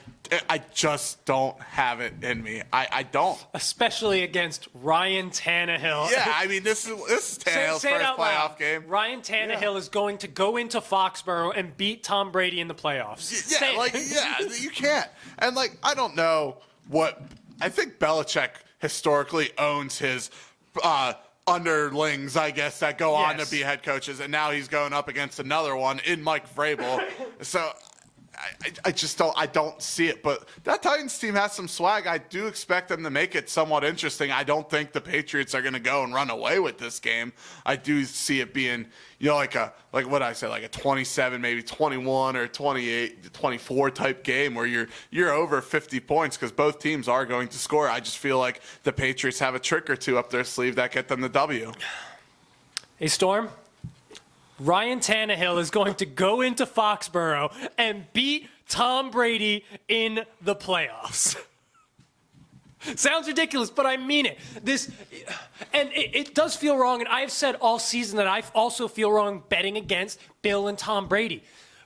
just don't have it in me. I don't. Especially against Ryan Tannehill. Yeah, I mean, this is Tannehill's Say it first out loud. playoff game. Ryan Tannehill is going to go into Foxborough and beat Tom Brady in the playoffs. Say it. You can't. And, I don't know what – I think Belichick historically owns his underlings, I guess, that go on to be head coaches, and now he's going up against another one in Mike Vrabel. So – I just don't see it. But that Titans team has some swag. I do expect them to make it somewhat interesting. I don't think the Patriots are going to go and run away with this game. I do see it being, like what I said, like a 27, maybe 21 or 28, 24 type game where you're over 50 points because both teams are going to score. I just feel like the Patriots have a trick or two up their sleeve that get them the W. Hey, Storm. Ryan Tannehill is going to go into Foxborough and beat Tom Brady in the playoffs. Sounds ridiculous, but I mean it. It does feel wrong, and I've said all season that I also feel wrong betting against Bill and Tom Brady.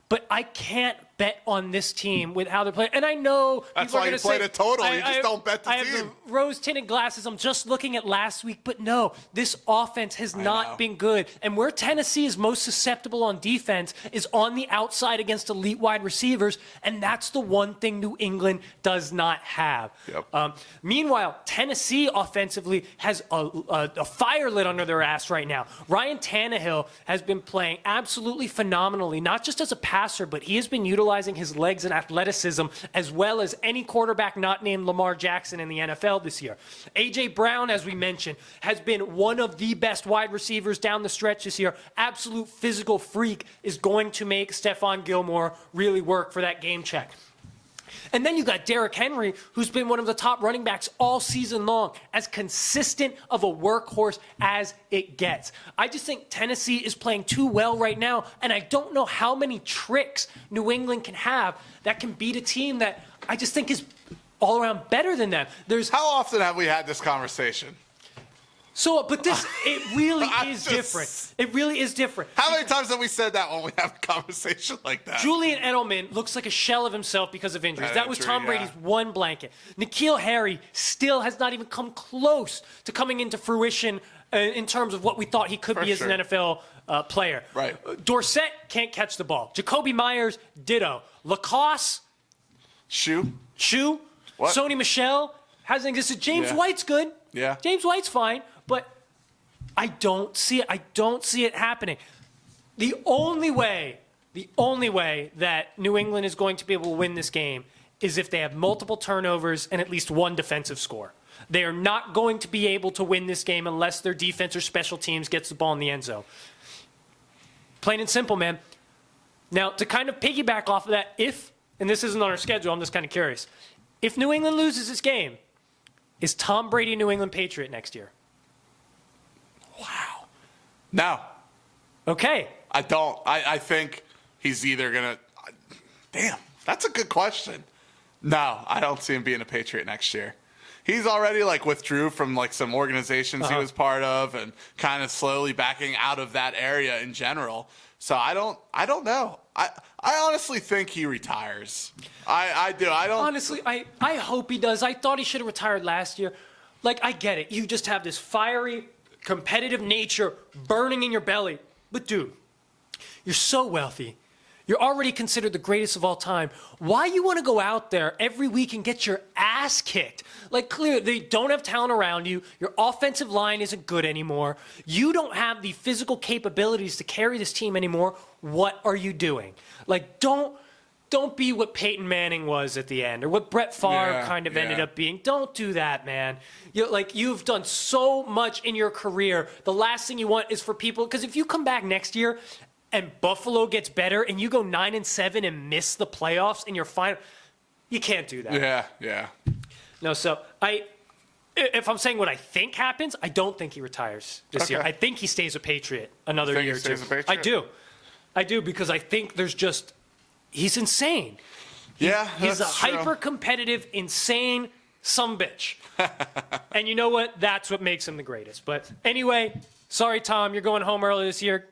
But I can't bet on this team with how they're playing. And I know that's people are why you played a total. You just don't bet the team. I have the rose-tinted glasses. I'm just looking at last week. But no, this offense has not been good. And where Tennessee is most susceptible on defense is on the outside against elite wide receivers. And that's the one thing New England does not have. Yep. Meanwhile, Tennessee offensively has a fire lit under their ass right now. Ryan Tannehill has been playing absolutely phenomenally, not just as a passer, but he has been utilizing his legs and athleticism as well as any quarterback not named Lamar Jackson in the NFL this year. A.J. Brown, as we mentioned, has been one of the best wide receivers down the stretch this year. Absolute physical freak is going to make Stephon Gilmore really work for that game check. And then you got Derrick Henry, who's been one of the top running backs all season long, as consistent of a workhorse as it gets. I just think Tennessee is playing too well right now, and I don't know how many tricks New England can have that can beat a team that I just think is all around better than them. How often have we had this conversation? But it really is different. It really is different. How many times have we said that when we have a conversation like that? Julian Edelman looks like a shell of himself because of injuries. That was Tom Brady's one blanket. N'Keal Harry still has not even come close to coming into fruition in terms of what we thought he could be as an NFL player. Right. Dorsett can't catch the ball. Jacoby Myers, ditto. Lacoste, Shoe. What? Sony Michel hasn't existed. James White's good. Yeah. James White's fine. But I don't see it. I don't see it happening. The only way that New England is going to be able to win this game is if they have multiple turnovers and at least one defensive score. They are not going to be able to win this game unless their defense or special teams gets the ball in the end zone. Plain and simple, man. Now, to kind of piggyback off of that, and this isn't on our schedule, I'm just kind of curious. If New England loses this game, is Tom Brady a New England Patriot next year? Wow. No. Okay. I don't. I think he's either going to – damn, that's a good question. No, I don't see him being a Patriot next year. He's already, withdrew from, some organizations he was part of and kind of slowly backing out of that area in general. So I don't know. I honestly think he retires. I do. I don't – Honestly, I hope he does. I thought he should have retired last year. I get it. You just have this fiery – competitive nature burning in your belly. But dude, you're so wealthy. You're already considered the greatest of all time. Why you want to go out there every week and get your ass kicked? Clearly, they don't have talent around you. Your offensive line isn't good anymore. You don't have the physical capabilities to carry this team anymore. What are you doing? Don't be what Peyton Manning was at the end or what Brett Favre ended up being. Don't do that, man. You've done so much in your career. The last thing you want is for people, because if you come back next year and Buffalo gets better and you go 9-7 and miss the playoffs in your final, you can't do that. Yeah. No, so If I'm saying what I think happens, I don't think he retires this year. Okay. I think he stays a Patriot another think he year or two. stays a Patriot? I do because I think he's insane. Yeah, He's a that's true. hyper-competitive, insane sumbitch. And you know what? That's what makes him the greatest. But anyway, sorry, Tom, you're going home early this year.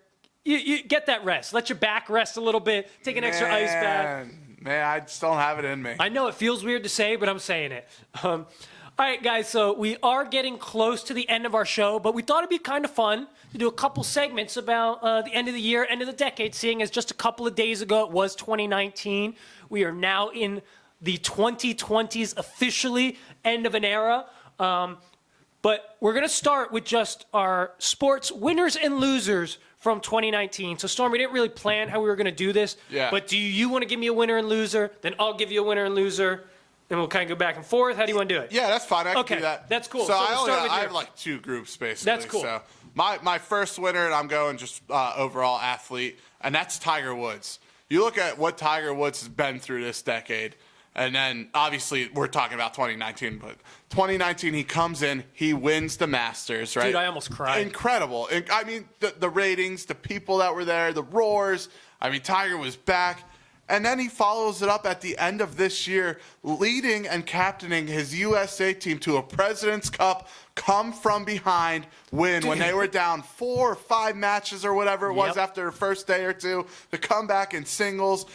You get that rest. Let your back rest a little bit. Take an extra ice bath. Man, I just don't have it in me. I know it feels weird to say, but I'm saying it. All right, guys, so we are getting close to the end of our show, but we thought it'd be kind of fun to do a couple segments about the end of the year, end of the decade, seeing as just a couple of days ago it was 2019. We are now in the 2020s, officially end of an era. But we're going to start with just our sports winners and losers from 2019. So, Storm, we didn't really plan how we were going to do this. Yeah. But do you want to give me a winner and loser? Then I'll give you a winner and loser. And we'll kind of go back and forth. How do you want to do it? Yeah, that's fine. I can Okay, do that. that's cool. So, So we'll start with I your- have like two groups, basically. That's cool. So my first winner, and I'm going just overall athlete, and that's Tiger Woods. You look at what Tiger Woods has been through this decade, and then obviously we're talking about 2019, but 2019 he comes in, he wins the Masters, right? Dude, I almost cried. Incredible. I mean, the ratings, the people that were there, the roars. I mean, Tiger was back. And then he follows it up at the end of this year, leading and captaining his USA team to a President's Cup come from behind win when they were down 4 or 5 matches or whatever it was Yep. after the first day or two. The comeback in singles.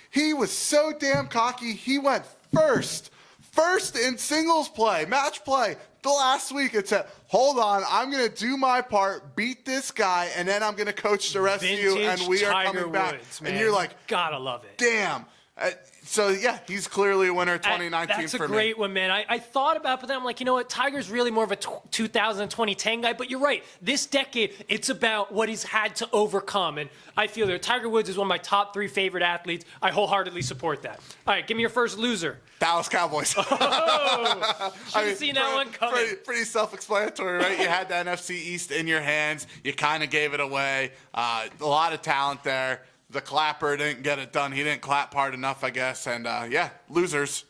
He was so damn cocky, he went first in singles play, match play. The last week it said, hold on, I'm going to do my part, beat this guy, and then I'm going to coach the rest of you, and we are Tiger coming back. Woods, man. And you're like, gotta love it. damn. So, yeah, he's clearly a winner 2019 That's for a me. great one, man. I thought about it, but then I'm like, you know what? Tiger's really more of a 2000 and 2010 guy. But you're right. This decade, it's about what he's had to overcome. And I feel that Tiger Woods is one of my top 3 favorite athletes. I wholeheartedly support that. All right, give me your first loser. Dallas Cowboys. Oh, should have seen that one coming. Pretty self-explanatory, right? You had the NFC East in your hands. You kind of gave it away. A lot of talent there. The clapper didn't get it done. He didn't clap hard enough, I guess. And, yeah, losers.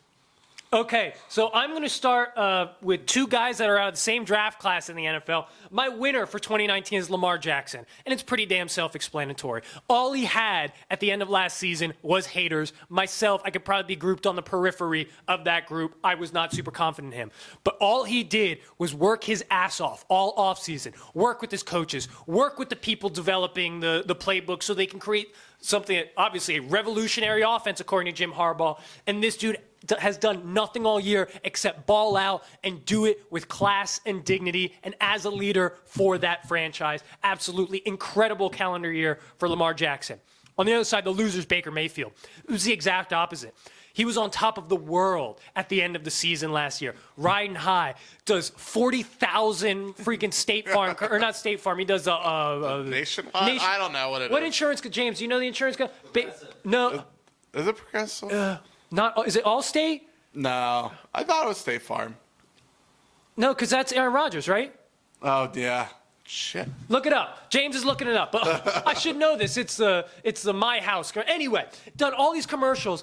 Okay, so I'm going to start with 2 guys that are out of the same draft class in the NFL. My winner for 2019 is Lamar Jackson, and it's pretty damn self-explanatory. All he had at the end of last season was haters. Myself, I could probably be grouped on the periphery of that group. I was not super confident in him. But all he did was work his ass off all offseason, work with his coaches, work with the people developing the playbook so they can create something, obviously a revolutionary offense, according to Jim Harbaugh. And this dude has done nothing all year except ball out and do it with class and dignity and as a leader for that franchise. Absolutely incredible calendar year for Lamar Jackson. On the other side, the loser's Baker Mayfield. It was the exact opposite. He was on top of the world at the end of the season last year, riding high, does 40,000 freaking State Farm, or not State Farm, he does Nationwide? I don't know what it What is. insurance, James, do you know the insurance company? No, Is it Progressive? is it Allstate? No. I thought it was State Farm. No, because that's Aaron Rodgers, right? Oh, yeah. Shit. Look it up. James is looking it up. But I should know this. It's the My House. Anyway, done all these commercials.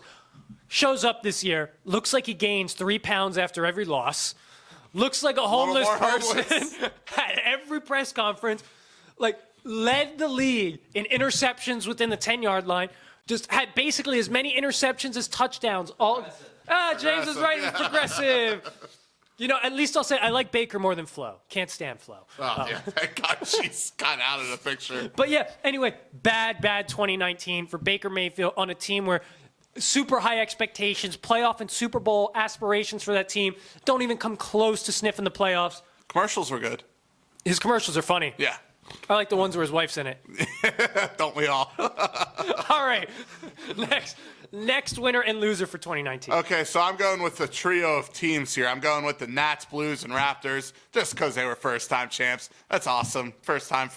Shows up this year. Looks like he gains 3 pounds after every loss. Looks like a homeless more person homeless. at every press conference. Like, led the league in interceptions within the 10-yard line. Just had basically as many interceptions as touchdowns. James is right. It's progressive. You know, at least I'll say I like Baker more than Flo. Can't stand Flo. Oh, yeah. Thank God she's kind of out of the picture. But yeah, anyway, bad 2019 for Baker Mayfield on a team where super high expectations, playoff and Super Bowl aspirations for that team don't even come close to sniffing the playoffs. Commercials were good. His commercials are funny. Yeah. I like the ones where his wife's in it. Don't we all? All right, next winner and loser for 2019. Okay, so I'm going with the trio of teams here. I'm going with the Nats, Blues, and Raptors just because they were first-time champs. That's awesome. First time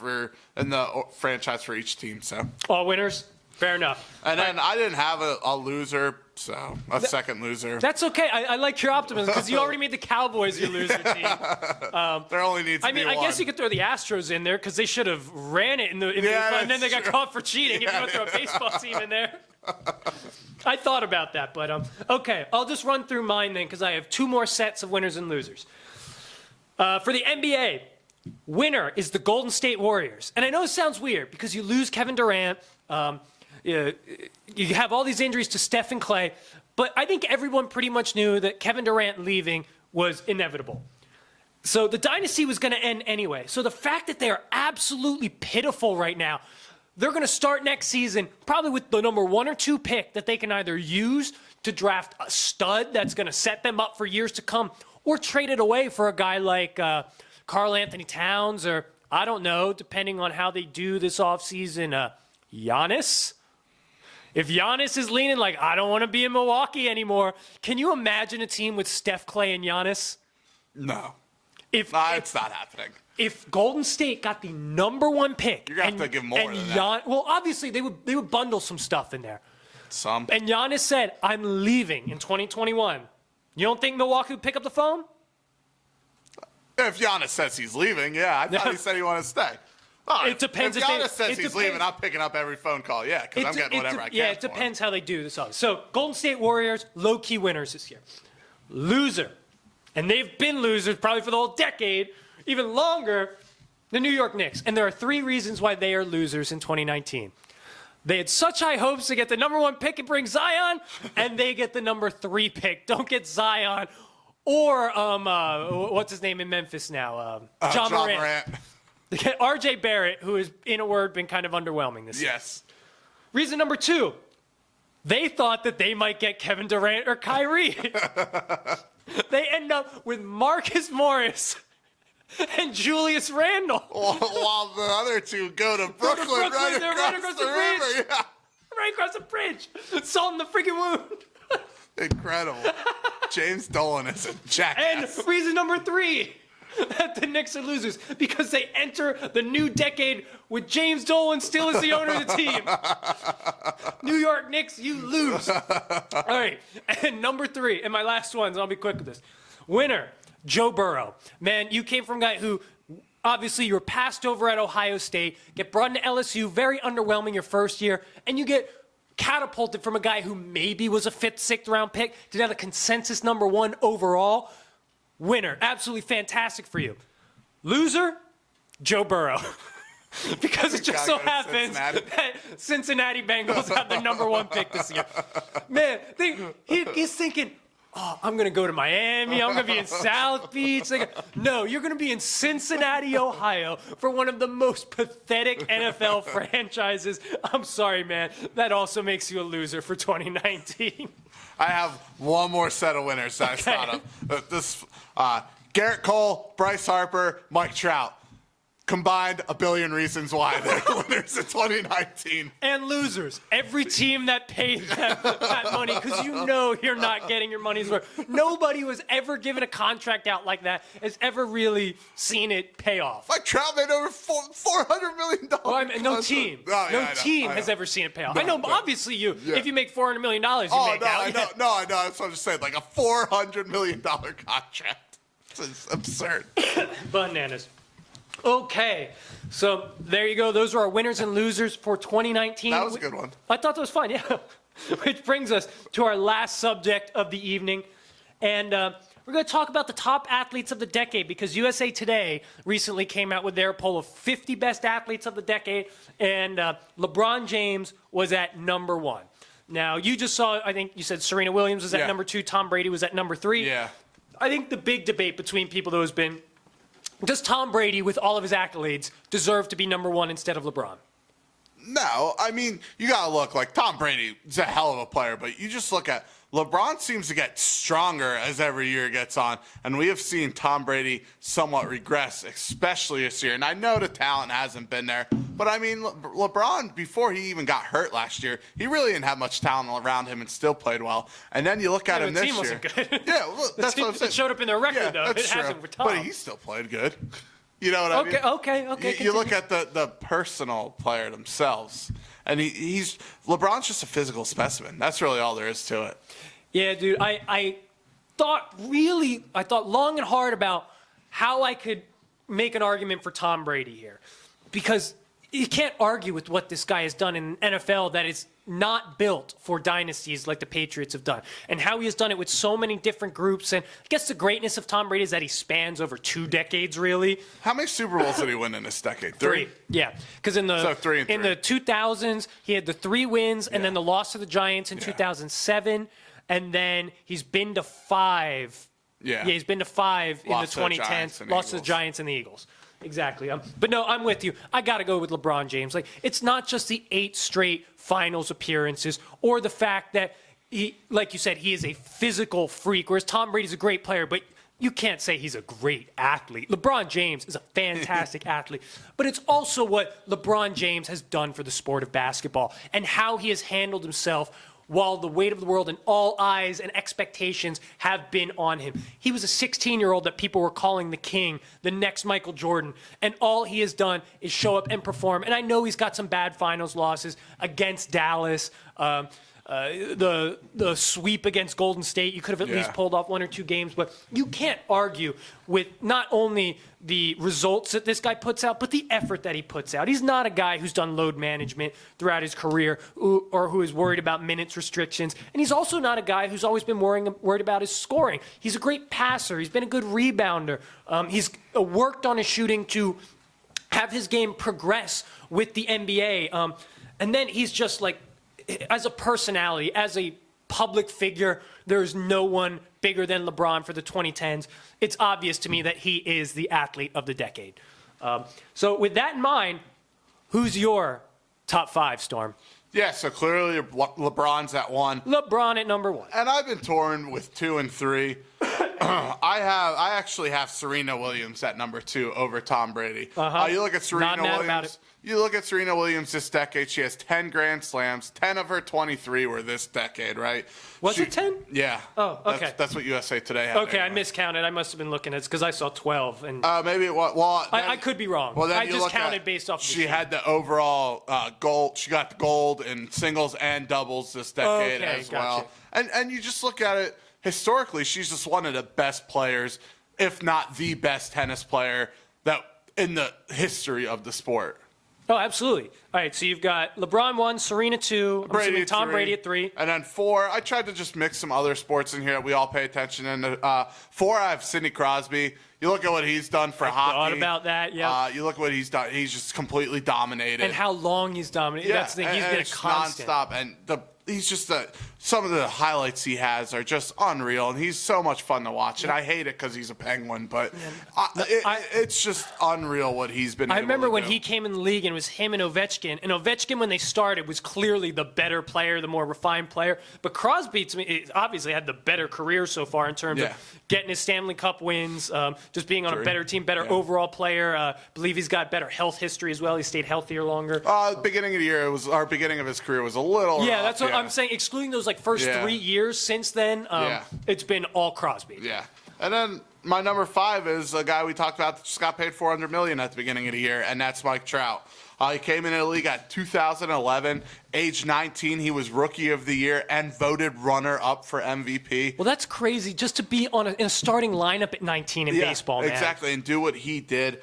in the franchise for each team. So. All winners? Fair enough. And then I didn't have a loser, so a second loser. That's okay. I like your optimism because you already made the Cowboys your loser team. There only needs to be one. I guess you could throw the Astros in there because they should have ran it in the and then they got caught for cheating. If you want to throw a baseball team in there. I thought about that, but okay. I'll just run through mine then because I have 2 more sets of winners and losers. For the NBA, winner is the Golden State Warriors. And I know it sounds weird because you lose Kevin Durant. You have all these injuries to Steph and Clay. But I think everyone pretty much knew that Kevin Durant leaving was inevitable. So the dynasty was going to end anyway. So the fact that they are absolutely pitiful right now, they're going to start next season probably with the number 1 or 2 pick that they can either use to draft a stud that's going to set them up for years to come, or trade it away for a guy like Karl Anthony Towns, or I don't know, depending on how they do this offseason, Giannis. If Giannis is leaning like, I don't want to be in Milwaukee anymore, can you imagine a team with Steph, Clay, and Giannis? No. It's not happening. If Golden State got the number 1 pick, you're gonna have to give more than that. Well, obviously they would bundle some stuff in there. Some. And Giannis said, "I'm leaving in 2021." You don't think Milwaukee would pick up the phone? If Giannis says he's leaving, yeah. I thought he said he wanted to stay. All right. It depends If if Giannis says he's leaving, depends. I'm picking up every phone call. Yeah, because I'm getting whatever I can. Yeah, it depends how they do this. So Golden State Warriors, low-key winners this year. Loser. And they've been losers probably for the whole decade, even longer, the New York Knicks. And there are 3 reasons why they are losers in 2019. They had such high hopes to get the number 1 pick and bring Zion, and they get the number 3 pick. Don't get Zion or, what's his name in Memphis now? John Morant. They get R.J. Barrett, who has, in a word, been kind of underwhelming this year. Yes. Reason number 2, they thought that they might get Kevin Durant or Kyrie. They end up with Marcus Morris and Julius Randle. While the other 2 go to Brooklyn, right across the river. Yeah. Right across the bridge. Salt in the freaking wound. Incredible. James Dolan is a jackass. And reason number 3, that the Knicks are losers, because they enter the new decade with James Dolan still as the owner of the team. New York Knicks, you lose. All right, and number 3, and my last one, so I'll be quick with this. Winner, Joe Burrow. Man, you came from a guy who, obviously, you were passed over at Ohio State, get brought into LSU, very underwhelming your first year, and you get catapulted from a guy who maybe was a 5th, 6th round pick to now the consensus number 1 overall. Winner, absolutely fantastic for you. Loser, Joe Burrow. Because it just so happens that Cincinnati Bengals have the number 1 pick this year. Man, he's thinking, oh, I'm going to go to Miami. I'm going to be in South Beach. No, you're going to be in Cincinnati, Ohio for one of the most pathetic NFL franchises. I'm sorry, man. That also makes you a loser for 2019. I have one more set of winners that I thought of. Garrett Cole, Bryce Harper, Mike Trout. Combined, a billion reasons why they're winners in 2019. And losers. Every team that paid that money, because you know you're not getting your money's worth. Nobody who has ever given a contract out like that has ever really seen it pay off. Mike Trout made over $400 million. Well, no team. No team has ever seen it pay off. I know, obviously, if you make $400 million, you make out. I know. That's what I'm just saying. Like a $400 million contract. It's absurd. Bananas. Okay, so there you go. Those are our winners and losers for 2019. That was a good one. I thought that was fun, yeah. Which brings us to our last subject of the evening. And we're going to talk about the top athletes of the decade, because USA Today recently came out with their poll of 50 best athletes of the decade, and LeBron James was at number 1. Now, you just saw, I think you said Serena Williams was at number 2, Tom Brady was at number 3. Yeah. I think the big debate between people, though, has been, does Tom Brady, with all of his accolades, deserve to be number 1 instead of LeBron? No, I mean, you got to look like Tom Brady is a hell of a player, but you just look at LeBron seems to get stronger as every year gets on, and we have seen Tom Brady somewhat regress, especially this year. And I know the talent hasn't been there, but I mean, LeBron, before he even got hurt last year, he really didn't have much talent around him and still played well. And then you look at him this year. The team wasn't good. Yeah, well, that's what I'm saying. It showed up in their record, though. That's it true. hasn't for Tom. But he still played good. You know what I mean? Okay. You look at the personal player themselves, and LeBron's just a physical specimen. That's really all there is to it. Yeah, dude. I thought long and hard about how I could make an argument for Tom Brady here, because you can't argue with what this guy has done in an NFL that is not built for dynasties like the Patriots have done, and how he has done it with so many different groups. And I guess the greatness of Tom Brady is that he spans over 2 decades, really. How many Super Bowls did he win in this decade? 3? Yeah, because in the 3 and 3. in the 2000s he had the 3 wins, and then the loss to the Giants in 2007, and then he's been to 5. Yeah, he's been to 5 in the Lost to the 2010s. Giants and Lost to the Eagles. Giants and the Eagles. Exactly. But no, I'm with you. I got to go with LeBron James. Like, it's not just the 8 straight finals appearances or the fact that he, like you said, he is a physical freak, whereas Tom Brady's a great player, but you can't say he's a great athlete. LeBron James is a fantastic athlete, but it's also what LeBron James has done for the sport of basketball and how he has handled himself while the weight of the world and all eyes and expectations have been on him. He was a 16-year-old that people were calling the king, the next Michael Jordan, and all he has done is show up and perform. And I know he's got some bad finals losses against Dallas, the sweep against Golden State. You could have at least pulled off 1 or 2 games, but you can't argue with not only the results that this guy puts out, but the effort that he puts out. He's not a guy who's done load management throughout his career or who is worried about minutes restrictions. And he's also not a guy who's always been worried about his scoring. He's a great passer. He's been a good rebounder. He's worked on his shooting to have his game progress with the NBA. And then he's just like, as a personality, as a public figure, there's no one bigger than LeBron for the 2010s. It's obvious to me that he is the athlete of the decade. So with that in mind, who's your top 5, Storm? Yeah, so clearly LeBron's at 1. LeBron at number 1. And I've been torn with 2 and 3. I actually have Serena Williams at number 2 over Tom Brady. You look at Serena Not mad about Williams. it. You look at Serena Williams this decade. She has 10 Grand Slams. 10 of her 23 were this decade, right? Was it 10? Yeah. Oh, okay. That's what USA Today had. Okay, I anyway. miscounted. I must have been looking at it because I saw 12. And Maybe it was. Well, I could be wrong. Well, then I you just look at- counted based off the She sheet. had the overall gold. She got the gold in singles and doubles this decade Okay, as well. gotcha. And you just look at it historically. She's just one of the best players, if not the best tennis player that in the history of the sport. Oh, absolutely. All right, so you've got LeBron 1, Serena 2, I'm assuming at Tom 3. Brady at 3. And then 4, I tried to just mix some other sports in here that we all pay attention. And 4, I have Sidney Crosby. You look at what he's done for hockey. Thought about that, yeah. You look at what he's done. He's just completely dominated. And how long he's dominated. That's the thing. He's been a it's constant. nonstop. And he's just some of the highlights he has are just unreal, and he's so much fun to watch. And I hate it because he's a Penguin, but it's just unreal what he's been. I able remember to when do. he came in the league and it was him and Ovechkin. And Ovechkin, when they started, was clearly the better player, the more refined player. But Crosby, to me, obviously had the better career so far in terms of getting his Stanley Cup wins, just being on a better team, better overall player. I believe he's got better health history as well. He stayed healthier longer. Beginning of the year, beginning of his career was a little. Yeah, rough, that's what I'm saying. Excluding those first 3 years since then, it's been all Crosby. Yeah. And then my number 5 is a guy we talked about that just got paid $400 million at the beginning of the year, and that's Mike Trout. He came into the league at 2011, age 19. He was Rookie of the Year and voted runner-up for MVP. Well, that's crazy just to be in a starting lineup at 19 in baseball, man. Exactly, and do what he did.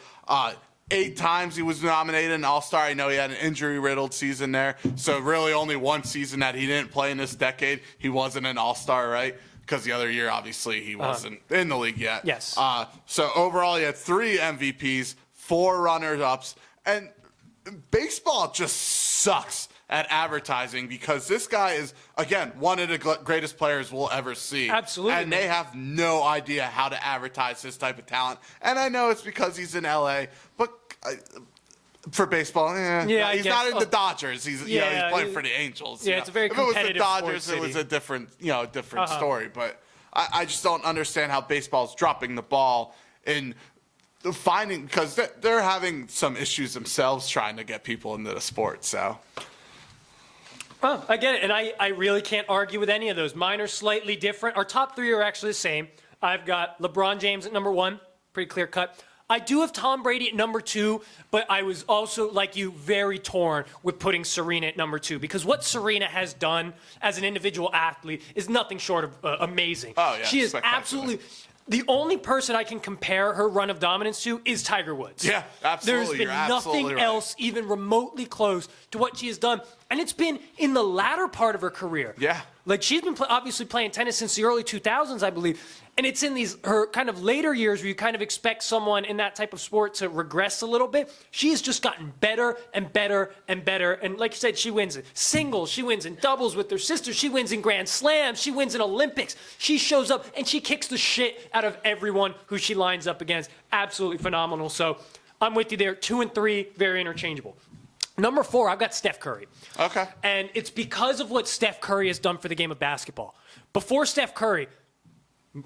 8 times he was nominated an All-Star. I know he had an injury-riddled season there, so really only one season that he didn't play in this decade. He wasn't an All-Star, right? Because the other year, obviously, he wasn't in the league yet. Yes. So overall, he had 3 MVPs, 4 runners-ups, and baseball just sucks at advertising because this guy is, again, one of the greatest players we'll ever see. Absolutely. And they have no idea how to advertise this type of talent. And I know it's because he's in L.A., but for baseball, he's not in the Dodgers. He's playing for the Angels. Yeah, it's a very competitive If it was the Dodgers, sports it was city. a different story. But I just don't understand how baseball's dropping the ball in finding, because they're having some issues themselves trying to get people into the sport. So. I get it, and I really can't argue with any of those. Mine are slightly different. Our top 3 are actually the same. I've got LeBron James at number 1, pretty clear cut. I do have Tom Brady at number 2, but I was also, like you, very torn with putting Serena at number 2 because what Serena has done as an individual athlete is nothing short of amazing. Oh, yeah, she is spectacular. absolutely. The only person I can compare her run of dominance to is Tiger Woods. Yeah, absolutely. There's been nothing else even remotely close to what she has done. And it's been in the latter part of her career. Yeah. Like, she's been obviously playing tennis since the early 2000s, I believe. And it's in her kind of later years where you kind of expect someone in that type of sport to regress a little bit. She has just gotten better and better and better. And like you said, she wins in singles. She wins in doubles with her sister. She wins in Grand Slams. She wins in Olympics. She shows up and she kicks the shit out of everyone who she lines up against. Absolutely phenomenal. So I'm with you there. 2 and 3, very interchangeable. Number 4, I've got Steph Curry. Okay. And it's because of what Steph Curry has done for the game of basketball. Before Steph Curry,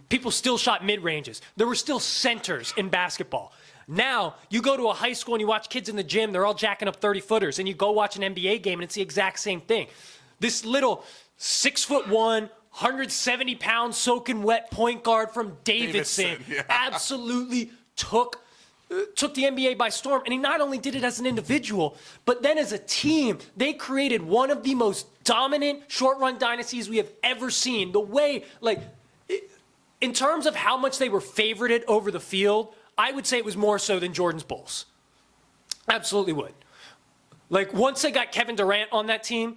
people still shot mid-ranges. There were still centers in basketball. Now, you go to a high school and you watch kids in the gym, they're all jacking up 30-footers, and you go watch an NBA game and it's the exact same thing. This little 6'1", 170-pound soaking wet point guard from Davidson. Yeah. Absolutely took the NBA by storm, and he not only did it as an individual, but then as a team, they created one of the most dominant short-run dynasties we have ever seen. The way, in terms of how much they were favorited over the field, I would say it was more so than Jordan's Bulls. Absolutely would. Once they got Kevin Durant on that team,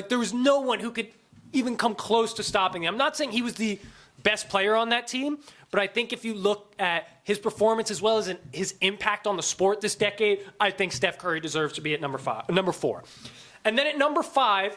there was no one who could even come close to stopping him. I'm not saying he was the best player on that team, but I think if you look at his performance as well as his impact on the sport this decade, I think Steph Curry deserves to be at number 4. And then at number 5,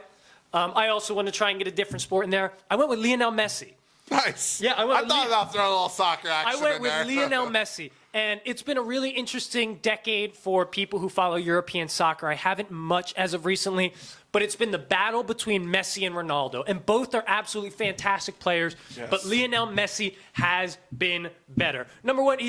I also want to try and get a different sport in there. I went with Lionel Messi. Nice. Yeah, I thought about throwing a little soccer action I went in with there. Lionel Messi. And it's been a really interesting decade for people who follow European soccer. I haven't much as of recently, but it's been the battle between Messi and Ronaldo. And both are absolutely fantastic players, Yes. but Lionel Messi has been better. Number one,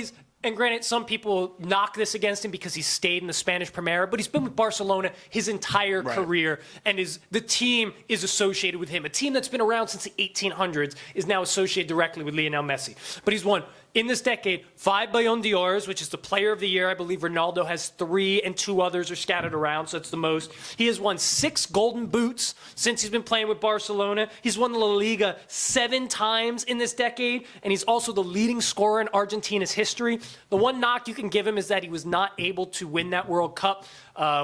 and granted, some people knock this against him because he stayed in the Spanish Primera, but he's been with Barcelona his entire career, and the team is associated with him. A team that's been around since the 1800s is now associated directly with Lionel Messi. But he's won, in this decade, 5 Ballon d'Ors, which is the player of the year. I believe Ronaldo has 3 and 2 others are scattered around, so it's the most. He has won 6 Golden Boots since he's been playing with Barcelona. He's won the La Liga 7 times in this decade, and he's also the leading scorer in Argentina's history. The one knock you can give him is that he was not able to win that World Cup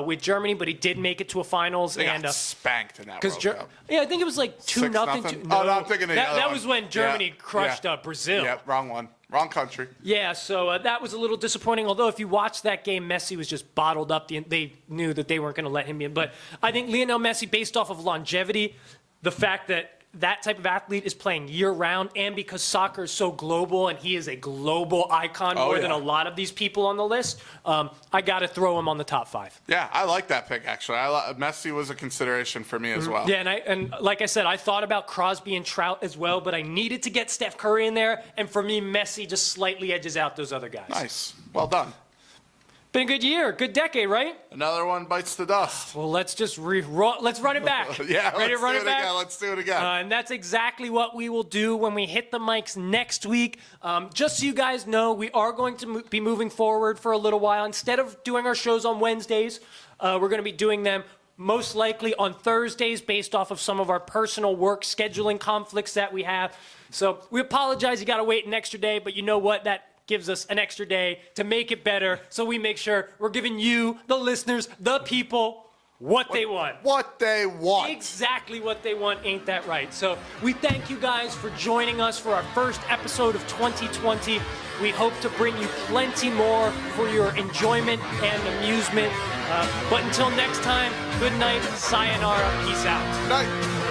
with Germany, but he did make it to a finals. They got spanked in that World Cup. Yeah, I think it was 2-0. No, I'm thinking that was when Germany crushed Brazil. Yeah, wrong one. Wrong country. Yeah, so that was a little disappointing. Although if you watch that game, Messi was just bottled up. They knew that they weren't going to let him in. But I think Lionel Messi, based off of longevity, the fact that that type of athlete is playing year-round, and because soccer is so global and he is a global icon more than a lot of these people on the list, I got to throw him on the top 5. Yeah, I like that pick, actually. Messi was a consideration for me as well. Yeah, and like I said, I thought about Crosby and Trout as well, but I needed to get Steph Curry in there, and for me, Messi just slightly edges out those other guys. Nice. Well done. Been a good year, good decade, right? Another one bites the dust. Well, let's just let's run it back. Yeah, ready to run it back? Again. Let's do it again. And that's exactly what we will do when we hit the mics next week. Just so you guys know, we are going to be moving forward for a little while. Instead of doing our shows on Wednesdays, we're going to be doing them most likely on Thursdays based off of some of our personal work scheduling conflicts that we have. So we apologize. You got to wait an extra day, but you know what? That gives us an extra day to make it better, so we make sure we're giving you, the listeners, the people, what they want. What they want. Exactly what they want, ain't that right? So we thank you guys for joining us for our first episode of 2020. We hope to bring you plenty more for your enjoyment and amusement. But until next time, good night, sayonara, peace out. Night.